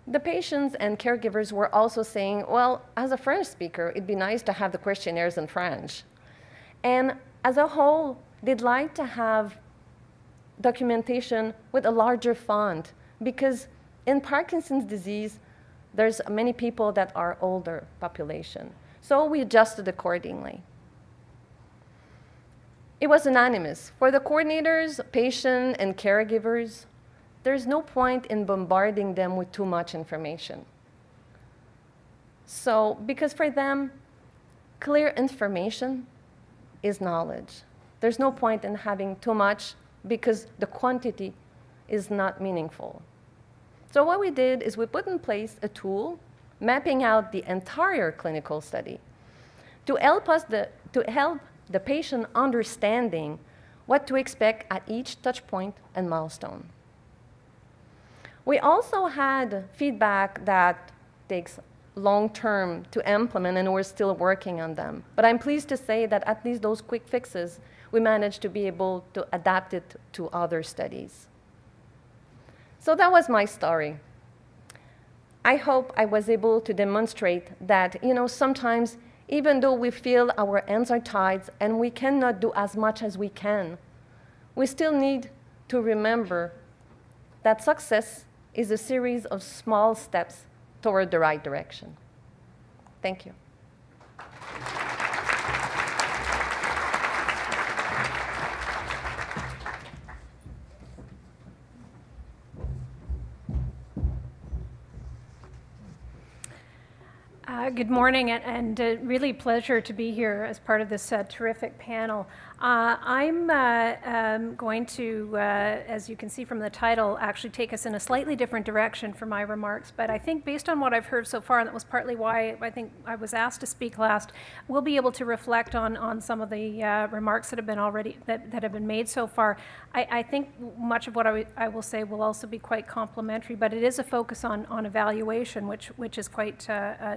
The patients and caregivers were also saying, well, as a French speaker, it'd be nice to have the questionnaires in French. And as a whole, they'd like to have documentation with a larger font, because in Parkinson's disease, there's many people that are older population. So we adjusted accordingly. It was anonymous. For the coordinators, patients, and caregivers, there's no point in bombarding them with too much information. So, because for them, clear information is knowledge. There's no point in having too much, because the quantity is not meaningful. So what we did is we put in place a tool mapping out the entire clinical study to help the patient understanding what to expect at each touch point and milestone. We also had feedback that takes long-term to implement, and we're still working on them. But I'm pleased to say that at least those quick fixes, we managed to be able to adapt it to other studies. So that was my story. I hope I was able to demonstrate that, you know, sometimes even though we feel our hands are tied and we cannot do as much as we can, we still need to remember that success is a series of small steps toward the right direction. Thank you. Good morning, and really a pleasure to be here as part of this terrific panel. I'm going to, as you can see from the title, actually take us in a slightly different direction for my remarks, but I think based on what I've heard so far, and that was partly why I think I was asked to speak last, we'll be able to reflect on some of the remarks that have been already, that have been made so far. I think much of what I will say will also be quite complementary, but it is a focus on evaluation, which is quite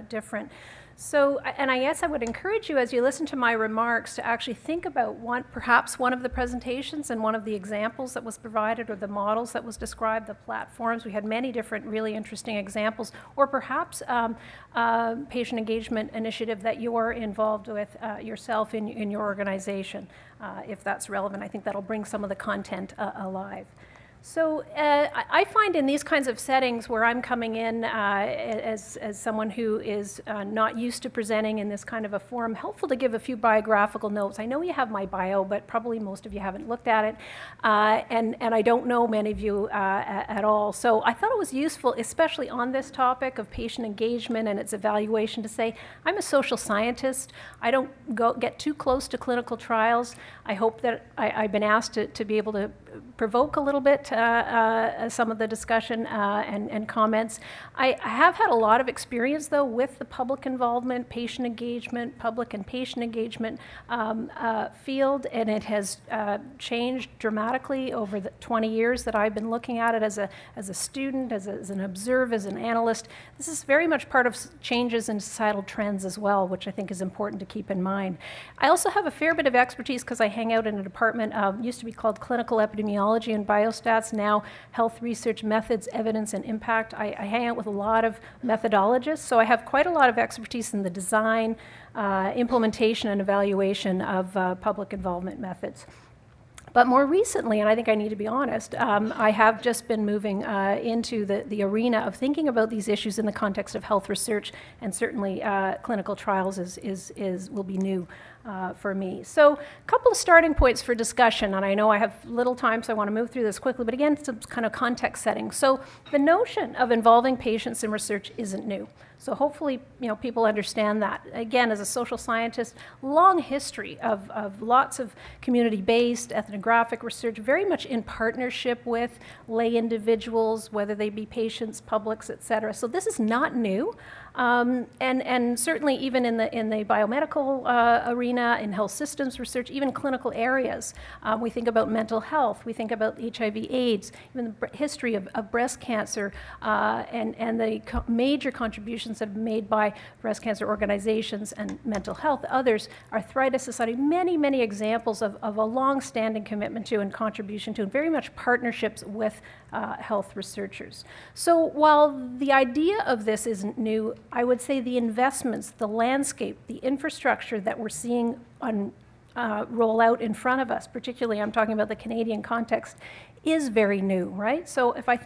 different. So, and I guess I would encourage you as you listen to my remarks to actually think about perhaps one of the presentations and one of the examples that was provided, or the models that was described, the platforms. We had many different really interesting examples, or perhaps patient engagement initiative that you are involved with yourself in your organization, if that's relevant. I think that'll bring some of the content alive. So I find in these kinds of settings where I'm coming in as someone who is not used to presenting in this kind of a forum, helpful to give a few biographical notes. I know you have my bio, but probably most of you haven't looked at it, and I don't know many of you at all. So I thought it was useful, especially on this topic of patient engagement and its evaluation, to say I'm a social scientist. I don't get too close to clinical trials. I hope that I've been asked to be able to provoke a little bit some of the discussion and comments. I have had a lot of experience, though, with the public involvement, patient engagement, public and patient engagement field, and it has changed dramatically over the 20 years that I've been looking at it as a student, as an observer, as an analyst. This is very much part of changes in societal trends as well, which I think is important to keep in mind. I also have a fair bit of expertise because I hang out in a department used to be called Clinical Epidemiology and Biostats, now Health Research Methods, Evidence, and Impact. I hang out with a lot of methodologists, so I have quite a lot of expertise in the design, implementation, and evaluation of public involvement methods. But more recently, and I think I need to be honest, I have just been moving into the arena of thinking about these issues in the context of health research, and certainly clinical trials will be new for me. So a couple of starting points for discussion, and I know I have little time, so I want to move through this quickly, but again, some kind of context setting. So the notion of involving patients in research isn't new. So hopefully, people understand that. Again, as a social scientist, long history of lots of community-based ethnographic research, very much in partnership with lay individuals, whether they be patients, publics, et cetera. So this is not new. And certainly even in the biomedical arena, in health systems research, even clinical areas. We think about mental health, we think about HIV/AIDS, even the history of breast cancer, and the major contributions that have been made by breast cancer organizations and mental health, others, Arthritis Society, many examples of a long-standing commitment to and contribution to, and very much partnerships with health researchers. So while the idea of this isn't new, I would say the investments, the landscape, the infrastructure that we're seeing roll out in front of us, particularly I'm talking about the Canadian context, is very new, right? So if I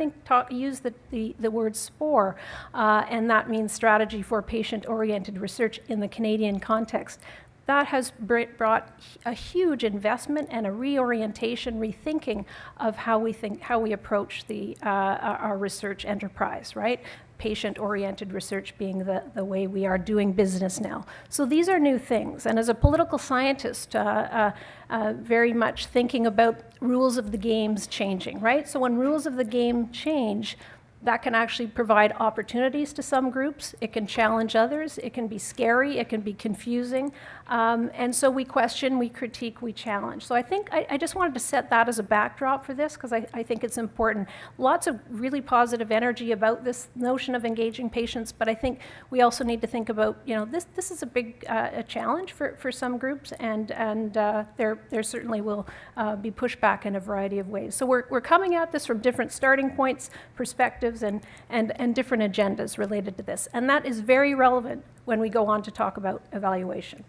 use the word SPORE, and that means Strategy for Patient-Oriented Research in the Canadian context, that has brought a huge investment and a reorientation, rethinking of how we approach our research enterprise, right? Patient-oriented research being the way we are doing business now. So these are new things. And as a political scientist, very much thinking about rules of the games changing, right? So when rules of the game change, that can actually provide opportunities to some groups. It can challenge others. It can be scary. It can be confusing. And so we question, we critique, we challenge. So I think I just wanted to set that as a backdrop for this because I think it's important. Lots of really positive energy about this notion of engaging patients, but I think we also need to think about, this is a big a challenge for some groups, and there certainly will be pushback in a variety of ways. So we're coming at this from different starting points, perspectives, and different agendas related to this. And that is very relevant when we go on to talk about evaluation.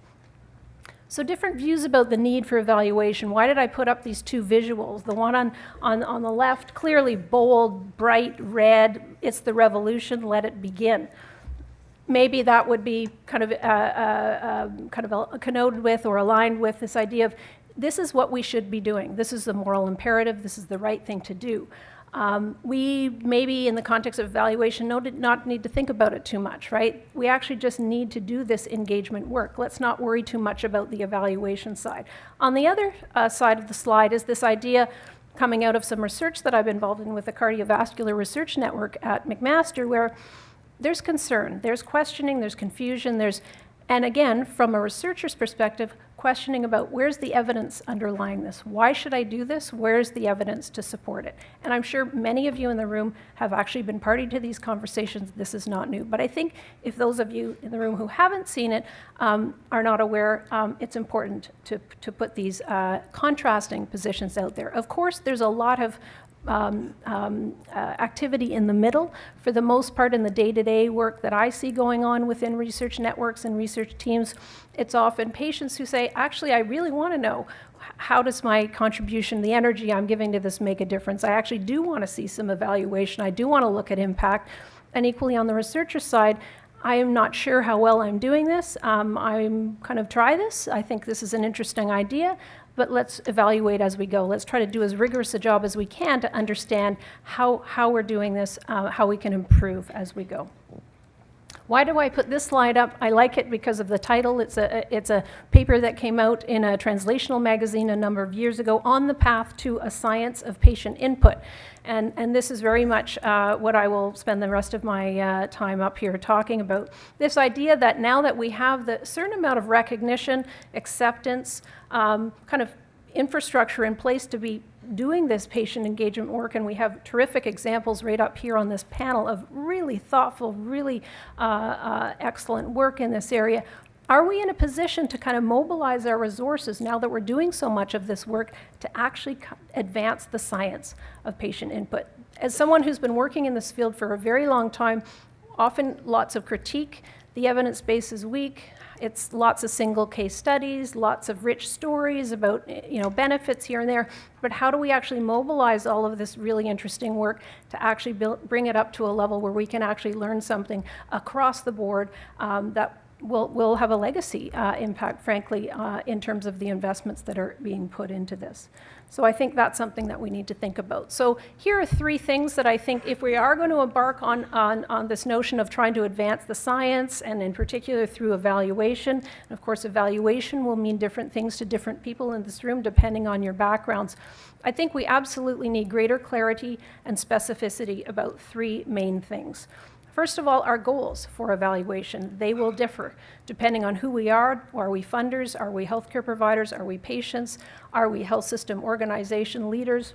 So different views about the need for evaluation. Why did I put up these two visuals? The one on the left, clearly bold, bright, red, it's the revolution, let it begin. Maybe that would be kind of connoted with or aligned with this idea of this is what we should be doing. This is the moral imperative. This is the right thing to do. We maybe in the context of evaluation did not need to think about it too much, right? We actually just need to do this engagement work. Let's not worry too much about the evaluation side. On the other side of the slide is this idea coming out of some research that I've been involved in with the Cardiovascular Research Network at McMaster, where there's concern, there's questioning, there's confusion, and again, from a researcher's perspective, questioning about where's the evidence underlying this? Why should I do this? Where's the evidence to support it? And I'm sure many of you in the room have actually been party to these conversations. This is not new. But I think if those of you in the room who haven't seen it are not aware, it's important to put these contrasting positions out there. Of course, there's a lot of activity in the middle. For the most part, in the day-to-day work that I see going on within research networks and research teams, it's often patients who say, actually, I really want to know, how does my contribution, the energy I'm giving to this make a difference? I actually do want to see some evaluation. I do want to look at impact. And equally on the researcher side, I am not sure how well I'm doing this. I'm kind of try this. I think this is an interesting idea. But let's evaluate as we go. Let's try to do as rigorous a job as we can to understand how we're doing this, how we can improve as we go. Why do I put this slide up? I like it because of the title. It's a paper that came out in a translational magazine a number of years ago, On the Path to a Science of Patient Input. And this is very much what I will spend the rest of my time up here talking about. This idea that now that we have the certain amount of recognition, acceptance, kind of infrastructure in place to be doing this patient engagement work, and we have terrific examples right up here on this panel of really thoughtful, really excellent work in this area. Are we in a position to kind of mobilize our resources now that we're doing so much of this work to actually advance the science of patient input? As someone who's been working in this field for a very long time, often lots of critique, the evidence base is weak. It's lots of single case studies, lots of rich stories about benefits here and there, but how do we actually mobilize all of this really interesting work to actually bring it up to a level where we can actually learn something across the board that will have a legacy impact, frankly, in terms of the investments that are being put into this. So I think that's something that we need to think about. So here are 3 things that I think if we are going to embark on this notion of trying to advance the science, and in particular through evaluation, and of course evaluation will mean different things to different people in this room depending on your backgrounds. I think we absolutely need greater clarity and specificity about 3 main things. First of all, our goals for evaluation, they will differ depending on who we are. Are we funders? Are we healthcare providers? Are we patients? Are we health system organization leaders?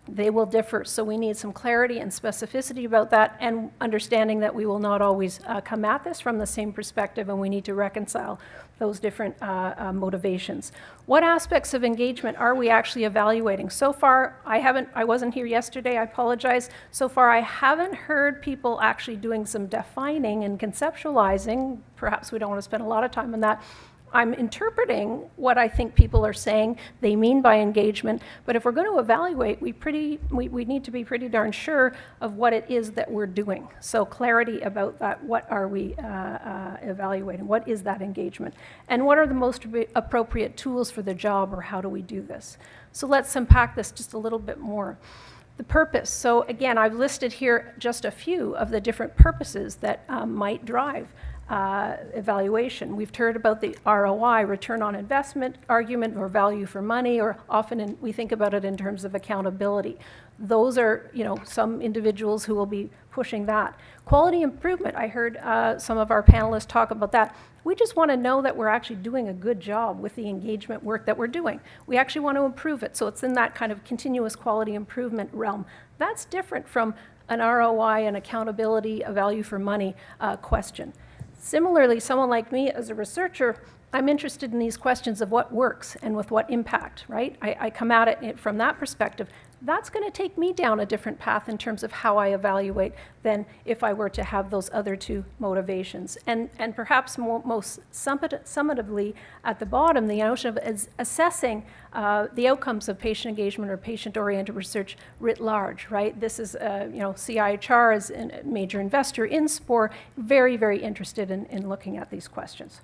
They will differ, so we need some clarity and specificity about that, and understanding that we will not always come at this from the same perspective, and we need to reconcile those different motivations. What aspects of engagement are we actually evaluating? So far, I wasn't here yesterday, I apologize. So far, I haven't heard people actually doing some defining and conceptualizing. Perhaps we don't want to spend a lot of time on that. I'm interpreting what I think people are saying they mean by engagement, but if we're going to evaluate, we need to be pretty darn sure of what it is that we're doing. So clarity about that, what are we evaluating? What is that engagement? And what are the most appropriate tools for the job, or how do we do this? So let's unpack this just a little bit more. The purpose. So again, I've listed here just a few of the different purposes that might drive evaluation. We've heard about the ROI, return on investment argument, or value for money, or often we think about it in terms of accountability. Those are, some individuals who will be pushing that. Quality improvement, I heard some of our panelists talk about that. We just want to know that we're actually doing a good job with the engagement work that we're doing. We actually want to improve it, so it's in that kind of continuous quality improvement realm. That's different from an ROI and accountability, a value for money question. Similarly, someone like me as a researcher, I'm interested in these questions of what works and with what impact, right? I come at it from that perspective. That's going to take me down a different path in terms of how I evaluate than if I were to have those other 2 motivations. And perhaps most summatively at the bottom, the notion of assessing the outcomes of patient engagement or patient-oriented research writ large, right? This is, CIHR is a major investor in SPORE, very, very interested in looking at these questions.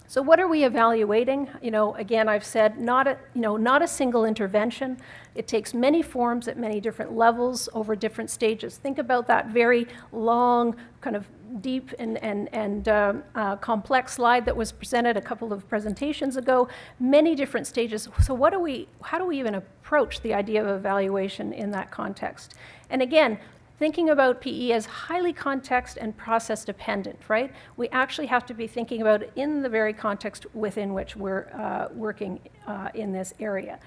So what are we evaluating? Again, I've said not a single intervention. It takes many forms at many different levels over different stages. Think about that very long, kind of deep and complex slide that was presented a couple of presentations ago. Many different stages. So how do we even approach the idea of evaluation in that context? And again, thinking about PE as highly context and process dependent, right? We actually have to be thinking about it in the very context within which we're working in this area.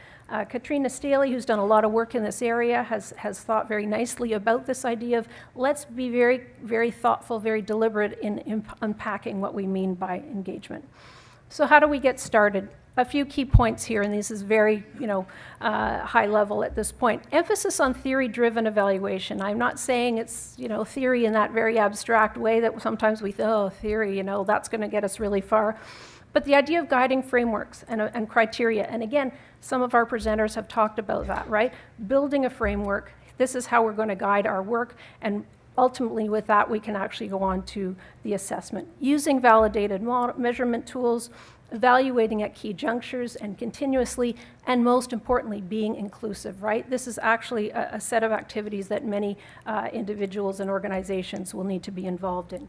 Katrina Staley, who's done a lot of work in this area, has thought very nicely about this idea of let's be very, very thoughtful, very deliberate in unpacking what we mean by engagement. So how do we get started? A few key points here, and this is very, high level at this point. Emphasis on theory-driven evaluation. I'm not saying it's, theory in that very abstract way that sometimes we think, oh, theory, that's going to get us really far. But the idea of guiding frameworks and criteria, and again, some of our presenters have talked about that, right? Building a framework. This is how we're going to guide our work, and ultimately with that, we can actually go on to the assessment. Using validated measurement tools, evaluating at key junctures and continuously, and most importantly, being inclusive, right? This is actually a set of activities that many individuals and organizations will need to be involved in.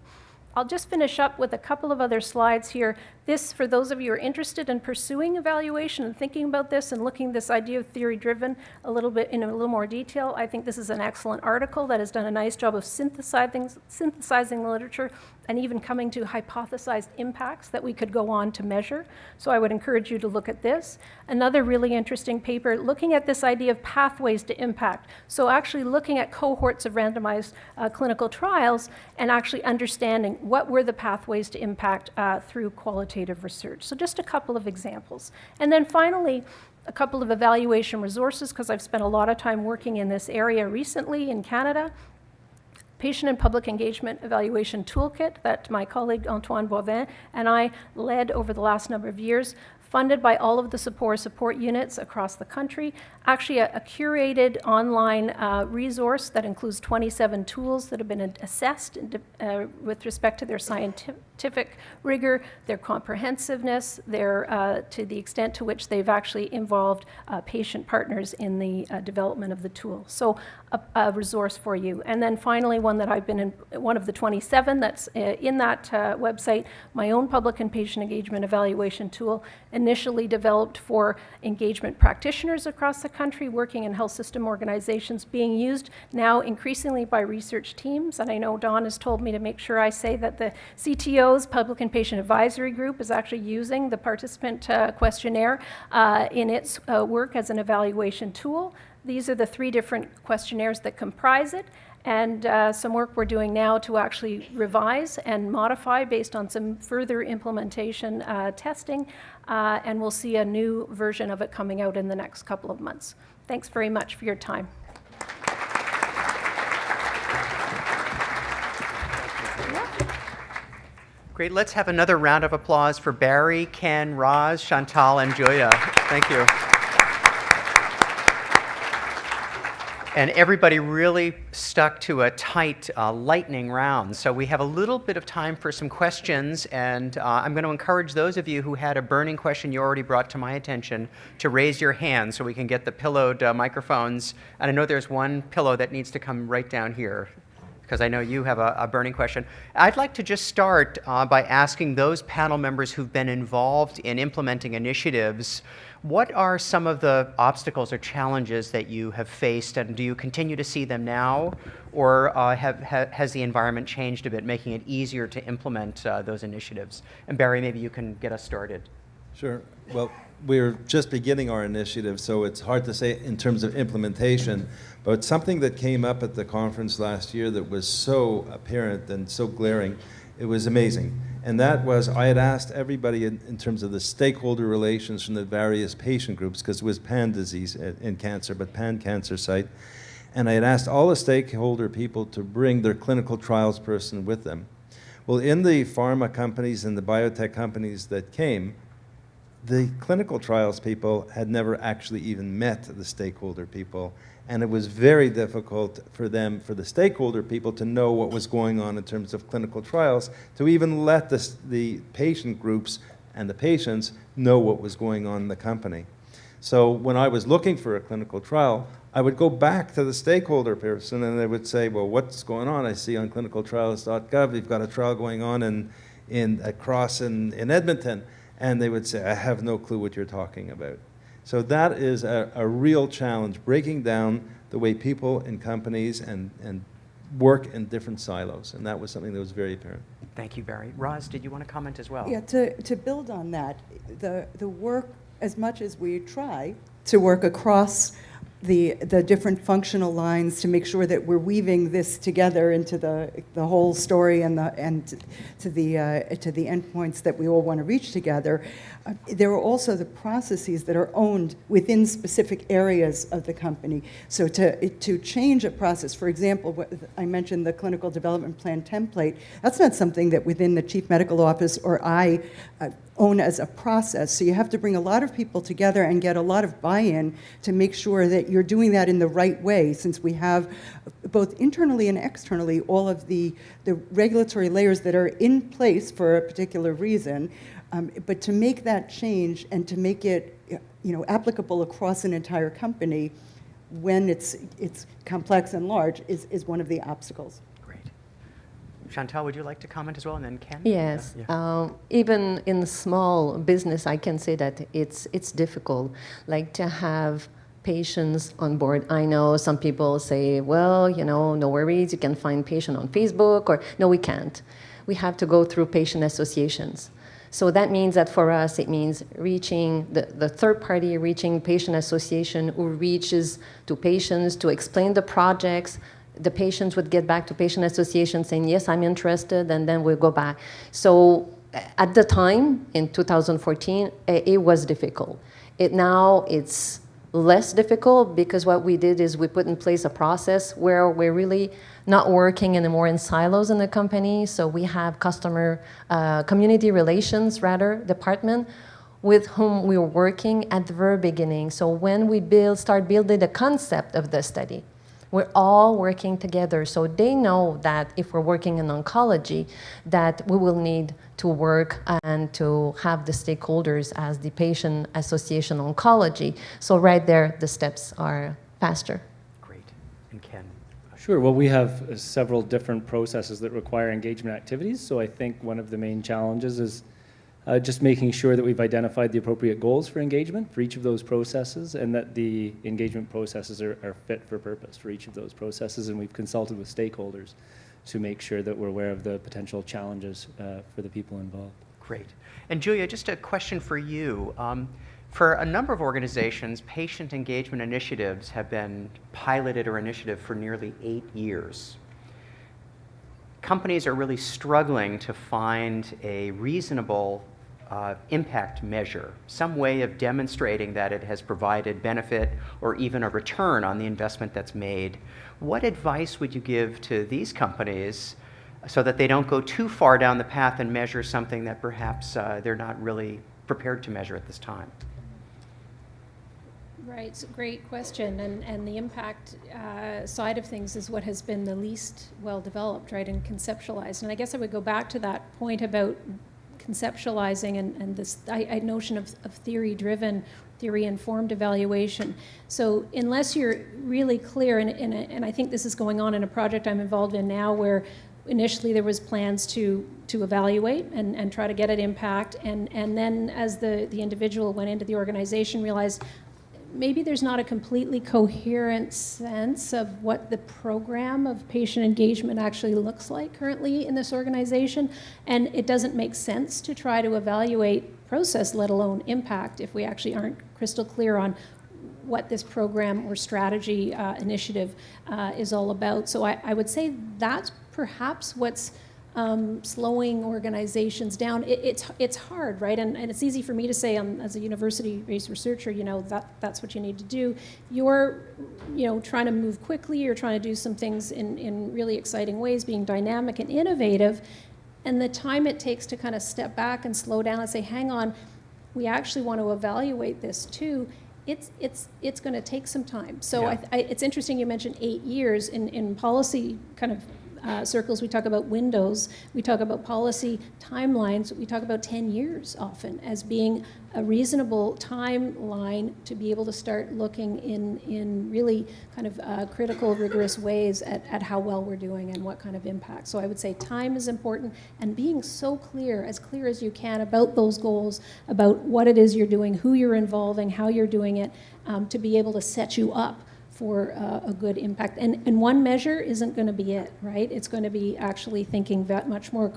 I'll just finish up with a couple of other slides here. This, for those of you who are interested in pursuing evaluation and thinking about this and looking this idea of theory-driven a little bit in a little more detail, I think this is an excellent article that has done a nice job of synthesizing the literature and even coming to hypothesized impacts that we could go on to measure. So I would encourage you to look at this. Another really interesting paper looking at this idea of pathways to impact. So actually looking at cohorts of randomized clinical trials and actually understanding what were the pathways to impact through qualitative research. So just a couple of examples. And then finally, a couple of evaluation resources, because I've spent a lot of time working in this area recently in Canada. Patient and Public Engagement Evaluation Toolkit that my colleague Antoine Boivin and I led over the last number of years, funded by all of the support units across the country. Actually, a curated online resource that includes 27 tools that have been assessed with respect to their scientific rigor, their comprehensiveness, to the extent to which they've actually involved patient partners in the development of the tool. So a resource for you. And then finally, one that I've been in, one of the 27 that's in that website, my own public and patient engagement evaluation tool, initially developed for engagement practitioners across the country working in health system organizations, being used now increasingly by research teams. And I know Dawn has told me to make sure I say that the CTO's Public and Patient Advisory Group is actually using the participant questionnaire in its work as an evaluation tool. These are the 3 different questionnaires that comprise it, and some work we're doing now to actually revise and modify based on some further implementation testing, and we'll see a new version of it coming out in the next couple of months. Thanks very much for your time. Great. Let's have another round of applause for Barry, Ken, Roz, Chantal, and Julia. Thank you. And everybody really stuck to a tight lightning round. So we have a little bit of time for some questions, and I'm going to encourage those of you who had a burning question you already brought to my attention to raise your hand so we can get the pillowed microphones. And I know there's one pillow that needs to come right down here, because I know you have a burning question. I'd like to just start by asking those panel members who've been involved in implementing initiatives, what are some of the obstacles or challenges that you have faced, and do you continue to see them now, or has the environment changed a bit, making it easier to implement those initiatives? And Barry, maybe you can get us started. Sure. Well, we're just beginning our initiative, so it's hard to say in terms of implementation, but something that came up at the conference last year that was so apparent and so glaring, it was amazing. And that was, I had asked everybody in terms of the stakeholder relations from the various patient groups, because it was pan disease in cancer, but pan cancer site. And I had asked all the stakeholder people to bring their clinical trials person with them. Well, in the pharma companies and the biotech companies that came, the clinical trials people had never actually even met the stakeholder people, and it was very difficult for them, for the stakeholder people, to know what was going on in terms of clinical trials, to even let the patient groups and the patients know what was going on in the company. So when I was looking for a clinical trial, I would go back to the stakeholder person and they would say, well, what's going on? I see on clinicaltrials.gov you've got a trial going on across in Edmonton. And they would say, I have no clue what you're talking about. So that is a real challenge, breaking down the way people in companies and work in different silos. And that was something that was very apparent. Thank you, Barry. Roz, did you want to comment as well? Yeah, to build on that, the work, as much as we try to work across the different functional lines to make sure that we're weaving this together into the whole story and to the endpoints that we all want to reach together. There are also the processes that are owned within specific areas of the company. So to change a process, for example, I mentioned the clinical development plan template. That's not something that within the chief medical office or I own as a process. So you have to bring a lot of people together and get a lot of buy-in to make sure that you're doing that in the right way, since we have both internally and externally all of the regulatory layers that are in place for a particular reason. But to make that change and to make it applicable across an entire company when it's complex and large is one of the obstacles. Great. Chantal, would you like to comment as well, and then Ken? Yes. Yeah. Even in small business, I can say that it's difficult, like to have patients on board. I know some people say, well, no worries, you can find patient on Facebook, or no, we can't. We have to go through patient associations. So that means that for us, it means reaching the third party, reaching patient association who reaches to patients to explain the projects. The patients would get back to patient association saying, yes, I'm interested, and then we'll go back. So at the time, in 2014, it was difficult. Now it's less difficult because what we did is we put in place a process where we're really not working anymore in silos in the company. So we have community relations, department with whom we were working at the very beginning. So when we start building the concept of the study, we're all working together. So they know that if we're working in oncology, that we will need to work and to have the stakeholders as the patient association oncology. So right there, the steps are faster. Great. And Ken? Sure. Well, we have several different processes that require engagement activities. So I think one of the main challenges is just making sure that we've identified the appropriate goals for engagement for each of those processes, and that the engagement processes are fit for purpose for each of those processes. And we've consulted with stakeholders to make sure that we're aware of the potential challenges for the people involved. Great. And Julia, just a question for you. For a number of organizations, patient engagement initiatives have been piloted or initiative for nearly 8 years. Companies are really struggling to find a reasonable impact measure, some way of demonstrating that it has provided benefit or even a return on the investment that's made. What advice would you give to these companies so that they don't go too far down the path and measure something that perhaps they're not really prepared to measure at this time? Right, it's a great question, and the impact side of things is what has been the least well developed, right, and conceptualized. And I guess I would go back to that point about conceptualizing and this notion of theory-driven, theory-informed evaluation. So unless you're really clear, and I think this is going on in a project I'm involved in now where initially there was plans to evaluate and try to get at impact, and then as the individual went into the organization realized maybe there's not a completely coherent sense of what the program of patient engagement actually looks like currently in this organization, and it doesn't make sense to try to evaluate process, let alone impact, if we actually aren't crystal clear on what this program or strategy initiative is all about. So I would say that's perhaps what's slowing organizations down. It's hard, right? And it's easy for me to say as a university-based researcher, that's what you need to do. You're, trying to move quickly, you're trying to do some things in really exciting ways, being dynamic and innovative, and the time it takes to kind of step back and slow down and say, hang on, we actually want to evaluate this too. It's going to take some time. So Yeah. it's interesting you mentioned 8 years in policy kind of circles. We talk about windows, we talk about policy timelines, we talk about 10 years often as being a reasonable timeline to be able to start looking in really kind of critical, rigorous ways at how well we're doing and what kind of impact. So I would say time is important, and being so clear as you can about those goals, about what it is you're doing, who you're involving, how you're doing it, to be able to set you up for a good impact. And one measure isn't going to be it, right? It's going to be actually thinking that much more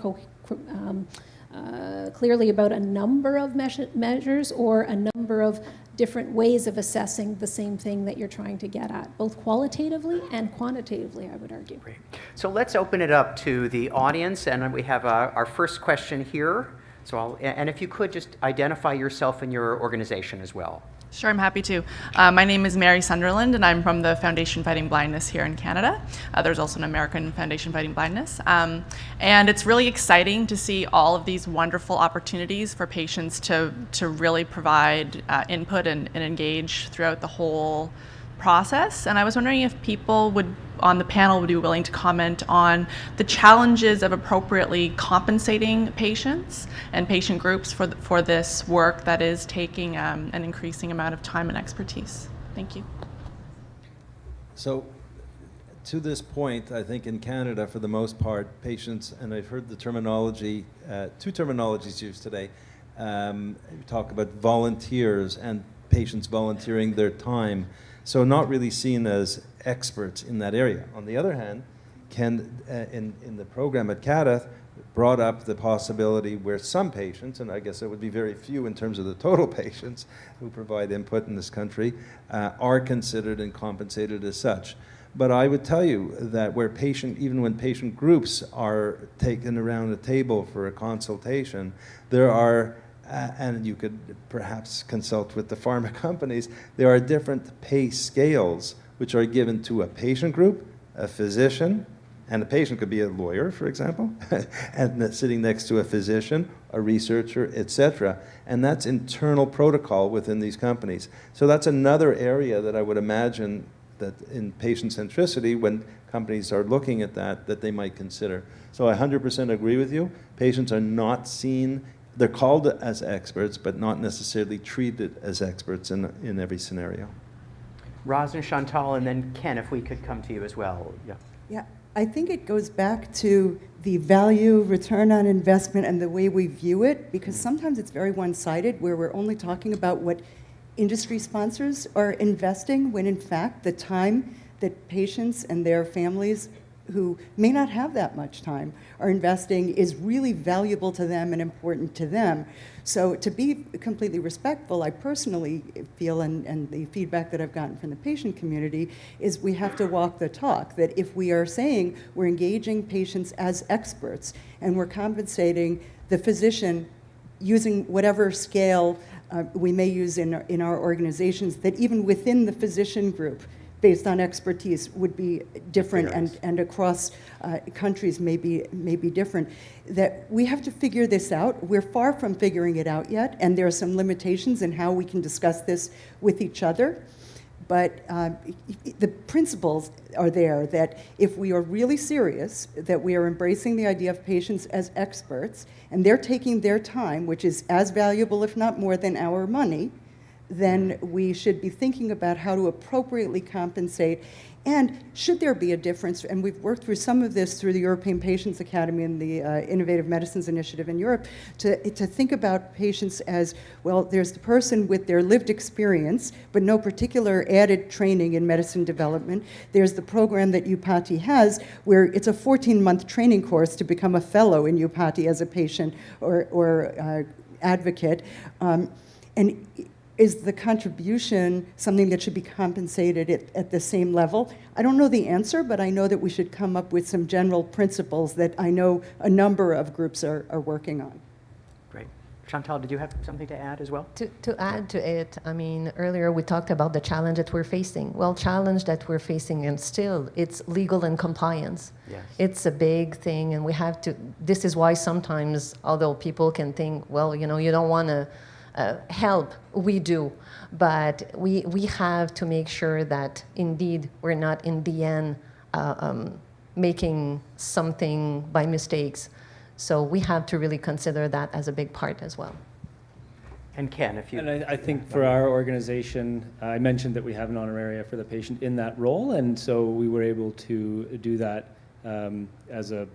clearly about a number of measures or a number of different ways of assessing the same thing that you're trying to get at, both qualitatively and quantitatively, I would argue. Great. So let's open it up to the audience, and we have our first question here. So and if you could just identify yourself and your organization as well. Sure, I'm happy to. My name is Mary Sunderland, and I'm from the Foundation Fighting Blindness here in Canada. There's also an American Foundation Fighting Blindness. And it's really exciting to see all of these wonderful opportunities for patients to really provide input and engage throughout the whole process. And I was wondering if people on the panel would be willing to comment on the challenges of appropriately compensating patients and patient groups for this work that is taking an increasing amount of time and expertise. Thank you. So to this point, I think in Canada, for the most part, patients, and I've heard the terminology, two terminologies used today, talk about volunteers and patients volunteering their time, so not really seen as experts in that area. On the other hand, in the program at CADTH, brought up the possibility where some patients, and I guess it would be very few in terms of the total patients who provide input in this country, are considered and compensated as such. But I would tell you that even when patient groups are taken around a table for a consultation, there are, and you could perhaps consult with the pharma companies, there are different pay scales which are given to a patient group, a physician, and the patient could be a lawyer, for example, and sitting next to a physician, a researcher, etc. And that's internal protocol within these companies. So that's another area that I would imagine that in patient centricity, when companies are looking at that they might consider. So I 100% agree with you. Patients are not seen, they're called as experts, but not necessarily treated as experts in every scenario. Roslyn, Chantal, and then Ken, if we could come to you as well. Yeah. Yeah, I think it goes back to the value, return on investment, and the way we view it, because sometimes it's very one-sided, where we're only talking about what industry sponsors are investing, when in fact the time that patients and their families who may not have that much time are investing is really valuable to them and important to them. So to be completely respectful, I personally feel, and the feedback that I've gotten from the patient community, is we have to walk the talk, that if we are saying we're engaging patients as experts and we're compensating the physician using whatever scale we may use in our organizations, that even within the physician group, based on expertise, would be different, and across countries may be different. That we have to figure this out. We're far from figuring it out yet, and there are some limitations in how we can discuss this with each other. But the principles are there, that if we are really serious, that we are embracing the idea of patients as experts, and they're taking their time, which is as valuable, if not more, than our money, then we should be thinking about how to appropriately compensate. And should there be a difference, and we've worked through some of this through the European Patients Academy and the Innovative Medicines Initiative in Europe, to think about patients as, well, there's the person with their lived experience, but no particular added training in medicine development. There's the program that UPATI has, where it's a 14-month training course to become a fellow in UPATI as a patient or advocate. And is the contribution something that should be compensated at the same level? I don't know the answer, but I know that we should come up with some general principles that I know a number of groups are working on. Great. Chantal, did you have something to add as well? To add to it, I mean, earlier we talked about the challenge that we're facing. Well, challenge that we're facing, and still, it's legal and compliance. Yes. It's a big thing, and we have to, this is why sometimes, although people can think, well, you know, you don't want to help, we do, but we have to make sure that indeed we're not in the end making something by mistakes. So we have to really consider that as a big part as well. And Ken, if you... And I think for our organization, I mentioned that we have an honoraria for the patient in that role, and so we were able to do that as a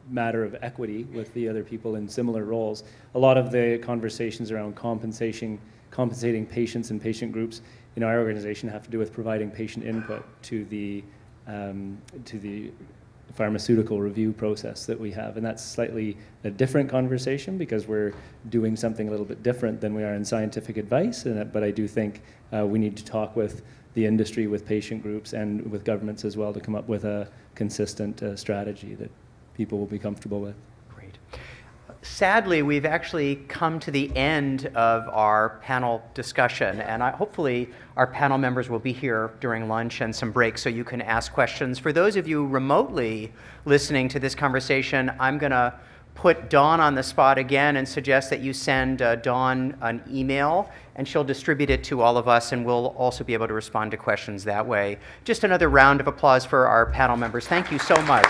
matter of equity with the other people in similar roles. A lot of the conversations around compensating patients and patient groups in our organization have to do with providing patient input to the pharmaceutical review process that we have, and that's slightly a different conversation because we're doing something a little bit different than we are in scientific advice. But I do think we need to talk with the industry, with patient groups, and with governments as well to come up with a consistent strategy that people will be comfortable with. Great. Sadly, we've actually come to the end of our panel discussion, and hopefully our panel members will be here during lunch and some breaks so you can ask questions. For those of you remotely listening to this conversation, I'm going to put Dawn on the spot again and suggest that you send Dawn an email, and she'll distribute it to all of us, and we'll also be able to respond to questions that way. Just another round of applause for our panel members. Thank you so much.